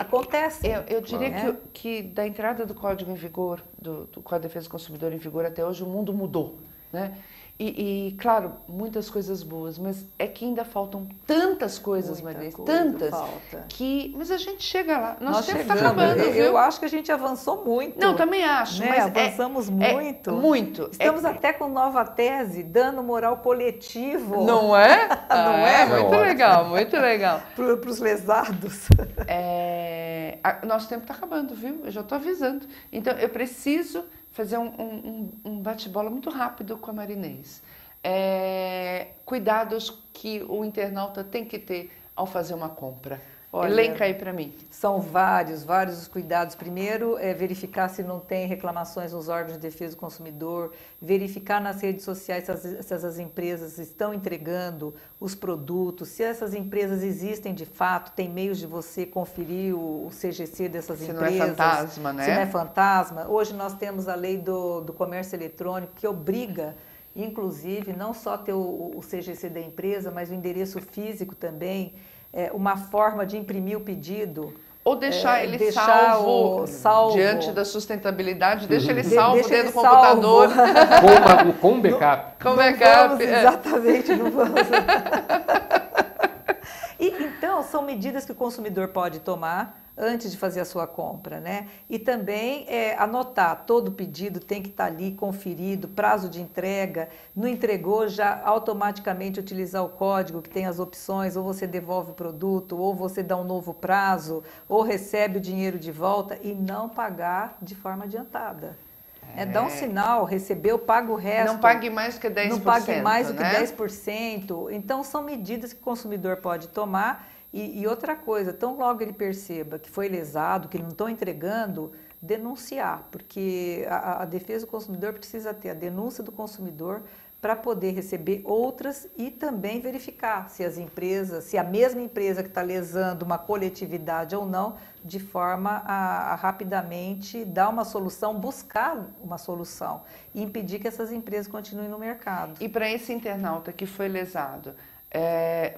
acontecem.
Eu diria que da entrada do Código em vigor, do Código de Defesa do Consumidor em vigor até hoje, o mundo mudou, né? Claro, muitas coisas boas, mas é que ainda faltam tantas coisas, Maria, tantas, mas a gente chega lá. Nosso tempo está acabando, viu?
Eu acho que a gente avançou muito.
Não, também acho,
né?
mas
avançamos muito.
Muito.
Estamos até com nova tese, dano moral coletivo.
Não é?
Não é?
Muito legal, muito legal.
Para os lesados.
Nosso tempo está acabando, viu? Eu já estou avisando. Então, eu preciso fazer um bate-bola muito rápido com a Marinês. Cuidados que o internauta tem que ter ao fazer uma compra. Olha, elenca aí para mim.
São vários os cuidados. Primeiro, verificar se não tem reclamações nos órgãos de defesa do consumidor, verificar nas redes sociais se as empresas estão entregando os produtos, se essas empresas existem de fato, tem meios de você conferir o CGC dessas empresas.
Se não é fantasma, né?
Se não é fantasma. Hoje nós temos a lei do comércio eletrônico que obriga, inclusive, não só ter o CGC da empresa, mas o endereço físico também, uma forma de imprimir o pedido.
Ou deixar ele salvo diante da sustentabilidade, deixa ele salvo dentro do computador.
Com backup.
Com backup.
Exatamente, não vamos. Então, são medidas que o consumidor pode tomar antes de fazer a sua compra, né? E também anotar, todo pedido tem que estar ali conferido, prazo de entrega, não entregou, já automaticamente utilizar o código que tem as opções, ou você devolve o produto, ou você dá um novo prazo, ou recebe o dinheiro de volta, e não pagar de forma adiantada. Dá um sinal, recebeu, paga o resto.
Não pague mais que 10%.
Não pague mais do que
né?
10%. Então, são medidas que o consumidor pode tomar. E outra coisa, tão logo ele perceba que foi lesado, que não estão entregando, denunciar, porque a defesa do consumidor precisa ter a denúncia do consumidor para poder receber outras e também verificar se a mesma empresa que está lesando uma coletividade ou não, de forma a rapidamente dar uma solução, buscar uma solução e impedir que essas empresas continuem no mercado.
E para esse internauta que foi lesado,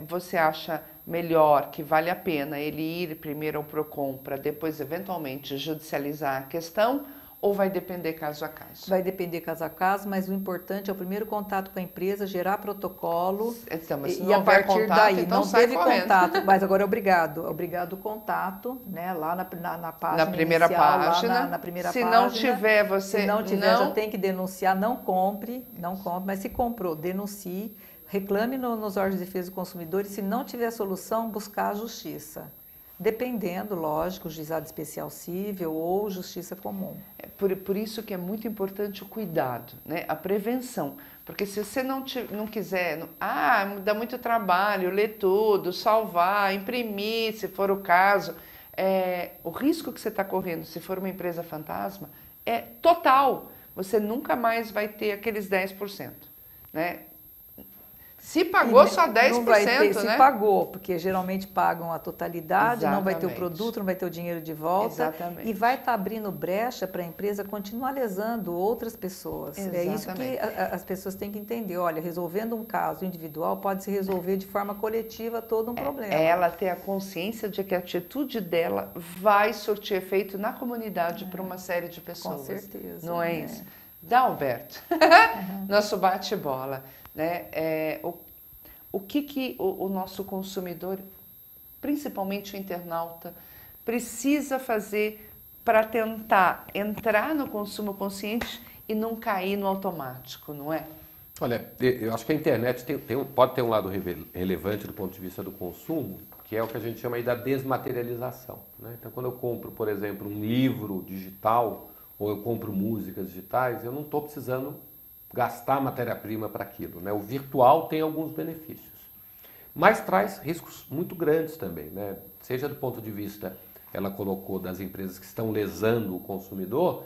você acha melhor, que vale a pena ele ir primeiro ao PROCON para depois eventualmente judicializar a questão, ou vai depender caso a caso?
Vai depender caso a caso, mas o importante é o primeiro contato com a empresa, gerar protocolo,
então, mas se
e
não
a partir
contato,
daí
então
não teve
correndo.
contato, mas agora é obrigado o contato, né, lá na página
na primeira
inicial,
página.
lá na primeira
se
página.
Não tiver, você
se não tiver, já tem que denunciar, não compre, mas se comprou, denuncie, reclame nos órgãos de defesa do consumidor e se não tiver solução, buscar a justiça. Dependendo, lógico, juizado especial civil ou justiça comum.
Por isso que é muito importante o cuidado, né? A prevenção. Porque se você não quiser, dá muito trabalho, ler tudo, salvar, imprimir, se for o caso, o risco que você está correndo, se for uma empresa fantasma, é total. Você nunca mais vai ter aqueles 10%, né? Se pagou só 10%,
não vai ter,
né?
Se pagou, porque geralmente pagam a totalidade, não vai ter o
Exatamente.
produto, não vai ter o dinheiro de volta.
Exatamente.
E vai estar abrindo brecha para a empresa continuar lesando outras pessoas. É isso que as pessoas têm que entender. Olha, resolvendo um caso individual, pode se resolver de forma coletiva todo um problema.
É ela ter a consciência de que a atitude dela vai surtir efeito na comunidade para uma série de pessoas.
Com certeza.
Não é isso? Dalberto, nosso bate-bola. Né? O que o nosso consumidor, principalmente o internauta, precisa fazer para tentar entrar no consumo consciente e não cair no automático, não é?
Olha, eu acho que a internet pode ter um lado relevante do ponto de vista do consumo, que é o que a gente chama aí da desmaterialização. Né? Então, quando eu compro, por exemplo, um livro digital ou eu compro músicas digitais, eu não estou precisando gastar matéria-prima para aquilo. Né? O virtual tem alguns benefícios, mas traz riscos muito grandes também. Né? Seja do ponto de vista, ela colocou, das empresas que estão lesando o consumidor,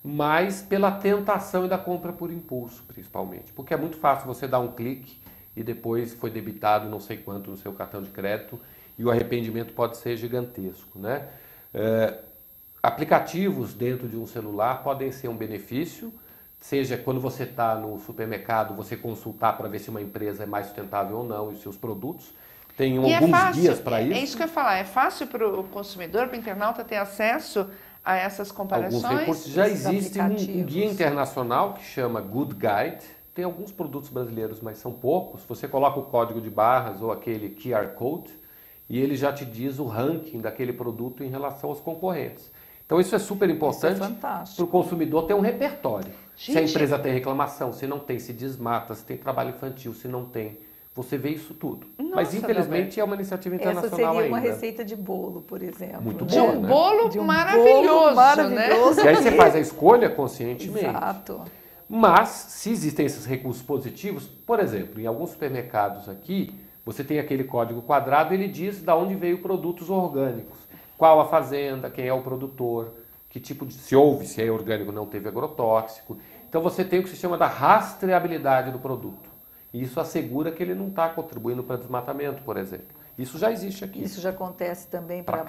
mas pela tentação e da compra por impulso, principalmente. Porque é muito fácil você dar um clique e depois foi debitado não sei quanto no seu cartão de crédito e o arrependimento pode ser gigantesco. Né? Aplicativos dentro de um celular podem ser um benefício, seja quando você está no supermercado, você consultar para ver se uma empresa é mais sustentável ou não e os seus produtos. Tem alguns guias para isso.
É isso que eu ia falar, é fácil para o consumidor, para o internauta ter acesso a essas comparações?
Alguns recursos. Já existe um guia internacional que chama Good Guide. Tem alguns produtos brasileiros, mas são poucos. Você coloca o código de barras ou aquele QR Code e ele já te diz o ranking daquele produto em relação aos concorrentes. Então isso é super importante para o consumidor ter um repertório. Gente, se a empresa tem reclamação, se não tem, se desmata, se tem trabalho infantil, se não tem. Você vê isso tudo. Nossa, mas infelizmente é uma iniciativa internacional ainda.
Essa seria uma receita de bolo, por exemplo.
Muito
de
boa,
um
né?
bolo
de um
maravilhoso,
bolo maravilhoso,
né? E aí você faz a escolha conscientemente.
Exato.
Mas, se existem esses recursos positivos, por exemplo, em alguns supermercados aqui, você tem aquele código quadrado, ele diz de onde veio produtos orgânicos. Qual a fazenda, quem é o produtor, que tipo de... se é orgânico, não teve agrotóxico. Então você tem o que se chama da rastreabilidade do produto. E isso assegura que ele não está contribuindo para desmatamento, por exemplo. Isso já existe aqui.
Isso já acontece também para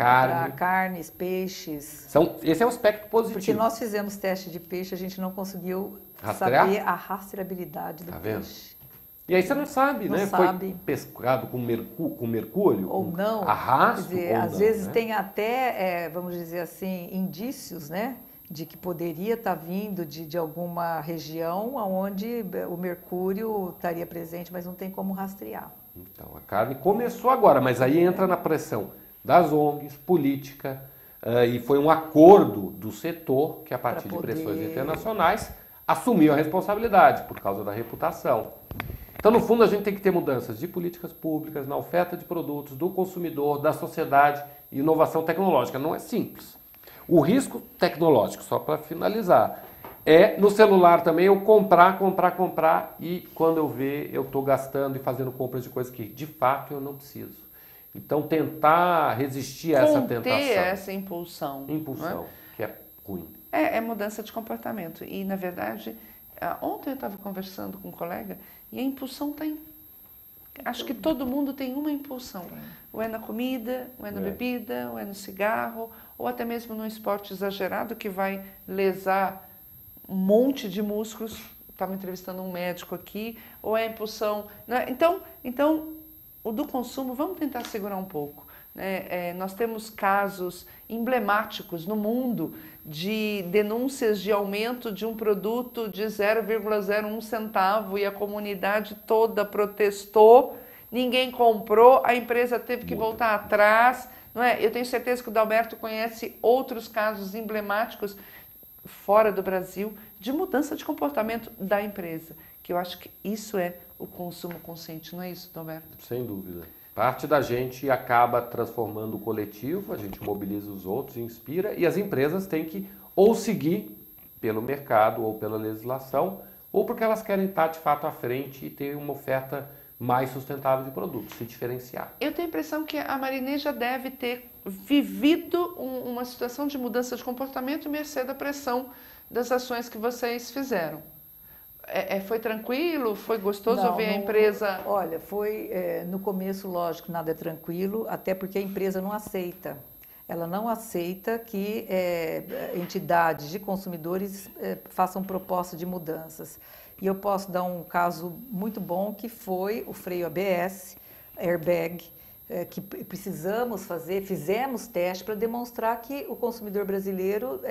carnes, peixes.
Esse é um aspecto positivo.
Porque nós fizemos teste de peixe, a gente não conseguiu saber a rastreabilidade do peixe.
E aí você não sabe,
não
né?
Sabe.
Foi pescado com mercúrio?
Ou não.
Arrasto?
Quer dizer,
ou
às
não,
vezes
né?
tem até, vamos dizer assim, indícios, né? De que poderia estar vindo de alguma região onde o mercúrio estaria presente, mas não tem como rastrear.
Então, a carne começou agora, mas aí entra na pressão das ONGs, política, e foi um acordo do setor que, a partir de pressões internacionais, assumiu a responsabilidade por causa da reputação. Então, no fundo, a gente tem que ter mudanças de políticas públicas, na oferta de produtos, do consumidor, da sociedade e inovação tecnológica. Não é simples. O risco tecnológico, só para finalizar, é no celular também eu comprar e quando eu ver eu estou gastando e fazendo compras de coisas que de fato eu não preciso. Então tentar resistir a essa tentação.
Conter essa impulsão.
Impulsão,
né?
que é ruim.
É mudança de comportamento. E na verdade, ontem eu estava conversando com um colega e a impulsão está em... Acho que todo mundo tem uma impulsão. Ou é na comida, ou é na bebida, ou é no cigarro, ou até mesmo no esporte exagerado que vai lesar um monte de músculos. Estava entrevistando um médico aqui, ou é a impulsão... Né? Então, o do consumo, vamos tentar segurar um pouco. Né? Nós temos casos emblemáticos no mundo de denúncias de aumento de um produto de 0,01 centavo e a comunidade toda protestou, ninguém comprou, a empresa teve que voltar atrás. Não é? Eu tenho certeza que o Dalberto conhece outros casos emblemáticos fora do Brasil de mudança de comportamento da empresa, que eu acho que isso é o consumo consciente, não é isso, Dalberto?
Sem dúvida. Parte da gente acaba transformando o coletivo, a gente mobiliza os outros, inspira, e as empresas têm que ou seguir pelo mercado ou pela legislação, ou porque elas querem estar de fato à frente e ter uma oferta mais sustentável de produtos, se diferenciar.
Eu tenho a impressão que a Marinê já deve ter vivido uma situação de mudança de comportamento mercê da pressão das ações que vocês fizeram. Foi tranquilo? Foi gostoso
Não,
ver a
não-
empresa?
Olha, foi no começo, lógico, nada é tranquilo, até porque a empresa não aceita. Ela não aceita que entidades de consumidores façam proposta de mudanças. E eu posso dar um caso muito bom que foi o freio ABS, airbag, que precisamos fazer, fizemos teste para demonstrar que o consumidor brasileiro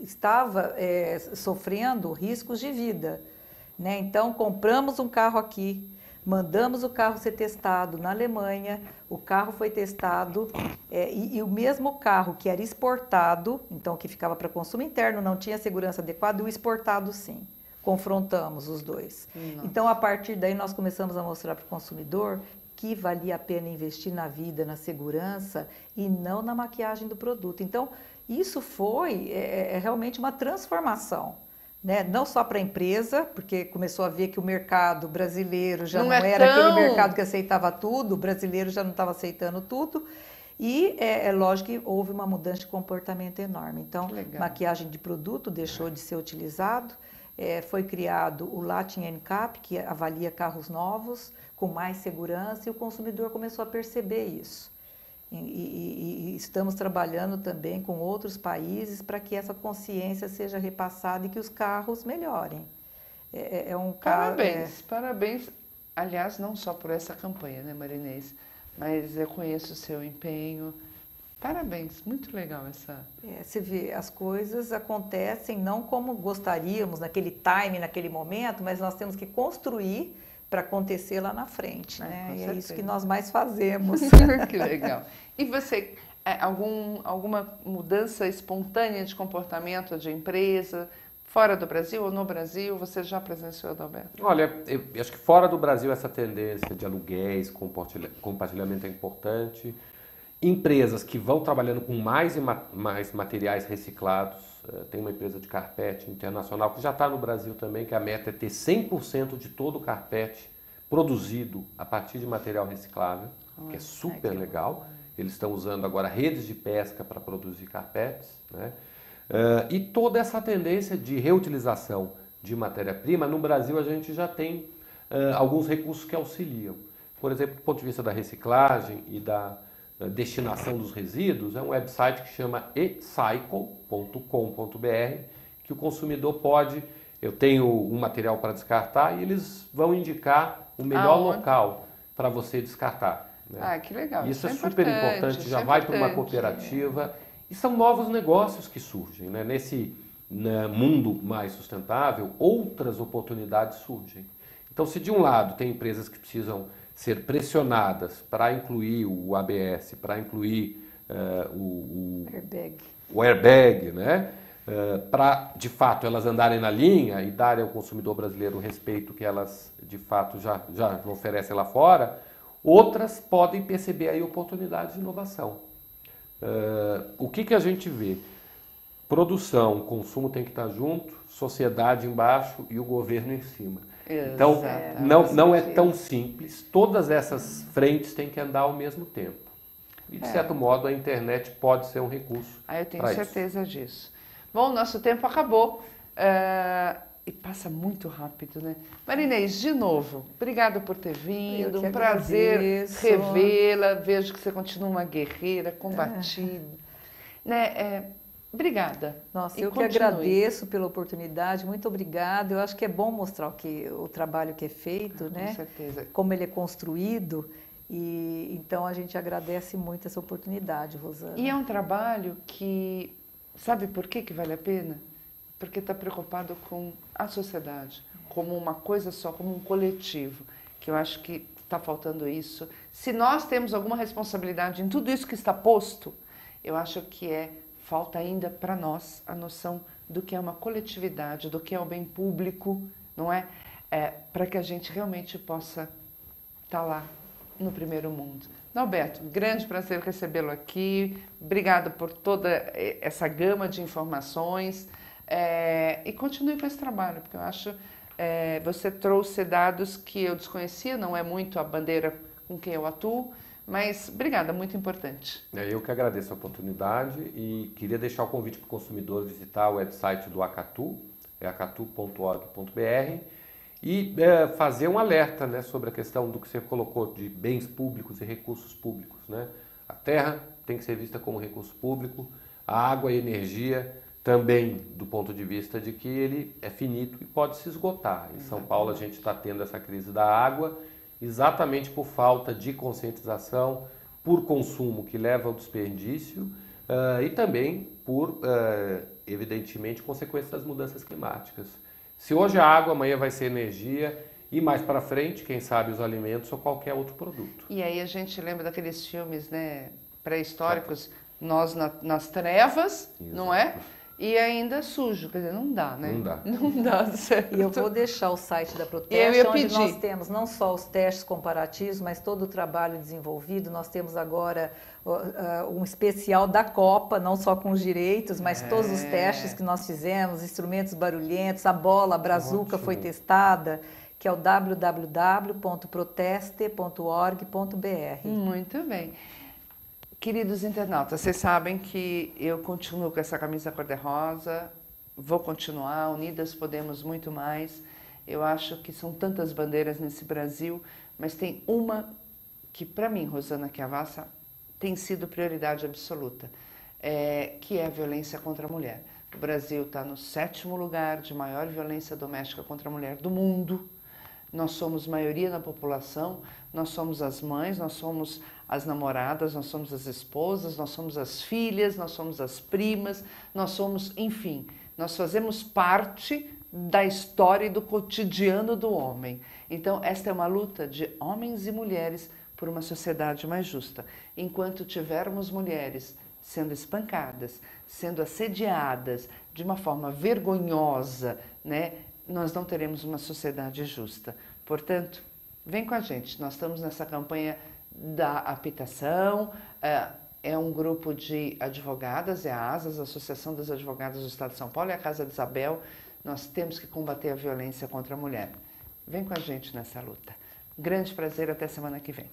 estava sofrendo riscos de vida. Né? Então, compramos um carro aqui, mandamos o carro ser testado na Alemanha, o carro foi testado e o mesmo carro que era exportado, então que ficava para consumo interno, não tinha segurança adequada, e o exportado sim. Confrontamos os dois.
Nossa.
Então, a partir daí, nós começamos a mostrar para o consumidor que valia a pena investir na vida, na segurança e não na maquiagem do produto. Então, isso foi realmente uma transformação. Né? Não só para a empresa, porque começou a ver que o mercado brasileiro já não era aquele mercado que aceitava tudo, o brasileiro já não estava aceitando tudo. E é lógico que houve uma mudança de comportamento enorme. Então, maquiagem de produto deixou de ser utilizado. Foi criado o Latin NCAP, que avalia carros novos com mais segurança, e o consumidor começou a perceber isso. E estamos trabalhando também com outros países para que essa consciência seja repassada e que os carros melhorem.
Parabéns, parabéns. Aliás, não só por essa campanha, né, Marinês? Mas eu conheço o seu empenho. Parabéns, muito legal essa...
Você vê, as coisas acontecem não como gostaríamos, naquele time, naquele momento, mas nós temos que construir para acontecer lá na frente, né? E é isso que nós mais fazemos.
Que legal. E você, alguma mudança espontânea de comportamento de empresa, fora do Brasil ou no Brasil, você já presenciou, Adalberto?
Olha, eu acho que fora do Brasil essa tendência de aluguéis, compartilhamento é importante. Empresas que vão trabalhando com mais materiais reciclados. Tem uma empresa de carpete internacional que já está no Brasil também, que a meta é ter 100% de todo o carpete produzido a partir de material reciclável, que é super legal. Eles estão usando agora redes de pesca para produzir carpetes. Né? E toda essa tendência de reutilização de matéria-prima, no Brasil a gente já tem alguns recursos que auxiliam. Por exemplo, do ponto de vista da reciclagem e da destinação dos resíduos, é um website que chama ecycle.com.br, que o consumidor pode, eu tenho um material para descartar e eles vão indicar o melhor local para você descartar. Né?
Que legal.
Isso é super importante, já vai para uma cooperativa. E são novos negócios que surgem. Né? Nesse mundo mais sustentável, outras oportunidades surgem. Então, se de um lado tem empresas que precisam ser pressionadas para incluir o ABS, para incluir o airbag, né? Para, de fato, elas andarem na linha e darem ao consumidor brasileiro o respeito que elas, de fato, já oferecem lá fora, outras podem perceber aí oportunidades de inovação. O que a gente vê? Produção, consumo tem que estar junto, sociedade embaixo e o governo em cima. Então, não é tão simples. Todas essas frentes têm que andar ao mesmo tempo. E, de certo modo, a internet pode ser um recurso.
Eu tenho certeza disso. Bom, nosso tempo acabou. E passa muito rápido, né? Marinês, de novo, obrigada por ter vindo. Um prazer revê-la. Vejo que você continua uma guerreira, combatida. Obrigada.
Nossa, eu que agradeço pela oportunidade, muito obrigada. Eu acho que é bom mostrar o trabalho que é feito, né?
Com certeza.
Como ele é construído. E então a gente agradece muito essa oportunidade, Rosana.
E é um trabalho que, sabe por que vale a pena? Porque está preocupado com a sociedade, como uma coisa só, como um coletivo, que eu acho que está faltando isso. Se nós temos alguma responsabilidade em tudo isso que está posto, eu acho que falta ainda para nós a noção do que é uma coletividade, do que é o bem público, não é? Para que a gente realmente possa estar lá no primeiro mundo. Adalberto, grande prazer recebê-lo aqui. Obrigada por toda essa gama de informações. E continue com esse trabalho, porque eu acho que você trouxe dados que eu desconhecia, não é muito a bandeira com quem eu atuo, mas obrigada, muito importante.
Eu que agradeço a oportunidade e queria deixar o convite para o consumidor visitar o website do Acatu, é acatu.org.br, e fazer um alerta, né, sobre a questão do que você colocou de bens públicos e recursos públicos, né? A terra tem que ser vista como recurso público, a água e a energia também, do ponto de vista de que ele é finito e pode se esgotar. Em São Paulo a gente está tendo essa crise da água exatamente por falta de conscientização, por consumo que leva ao desperdício e também por, evidentemente, consequências das mudanças climáticas. Se hoje a água, amanhã vai ser energia e mais para frente, quem sabe, os alimentos ou qualquer outro produto.
E aí a gente lembra daqueles filmes, né, pré-históricos, nós nas trevas, exato, não é? E ainda sujo, quer dizer, não dá, né?
Não dá.
Não dá, certo.
E eu vou deixar o site da Proteste, onde nós temos não só os testes comparativos, mas todo o trabalho desenvolvido. Nós temos agora um especial da Copa, não só com os direitos, mas todos os testes que nós fizemos, instrumentos barulhentos, a bola, a brazuca foi testada, que é o www.proteste.org.br.
Muito bem. Queridos internautas, vocês sabem que eu continuo com essa camisa cor-de-rosa, vou continuar, unidas podemos muito mais. Eu acho que são tantas bandeiras nesse Brasil, mas tem uma que para mim, Rosana Chiavassa, tem sido prioridade absoluta, que é a violência contra a mulher. O Brasil está no 7º lugar de maior violência doméstica contra a mulher do mundo. Nós somos maioria na população, nós somos as mães, nós somos as namoradas, nós somos as esposas, nós somos as filhas, nós somos as primas, nós somos, enfim, nós fazemos parte da história e do cotidiano do homem. Então, esta é uma luta de homens e mulheres por uma sociedade mais justa. Enquanto tivermos mulheres sendo espancadas, sendo assediadas de uma forma vergonhosa, né, nós não teremos uma sociedade justa. Portanto, vem com a gente, nós estamos nessa campanha da habitação, é um grupo de advogadas, é a ASAS, a Associação das Advogadas do Estado de São Paulo, e a Casa de Isabel. Nós temos que combater a violência contra a mulher. Vem com a gente nessa luta. Grande prazer, até semana que vem.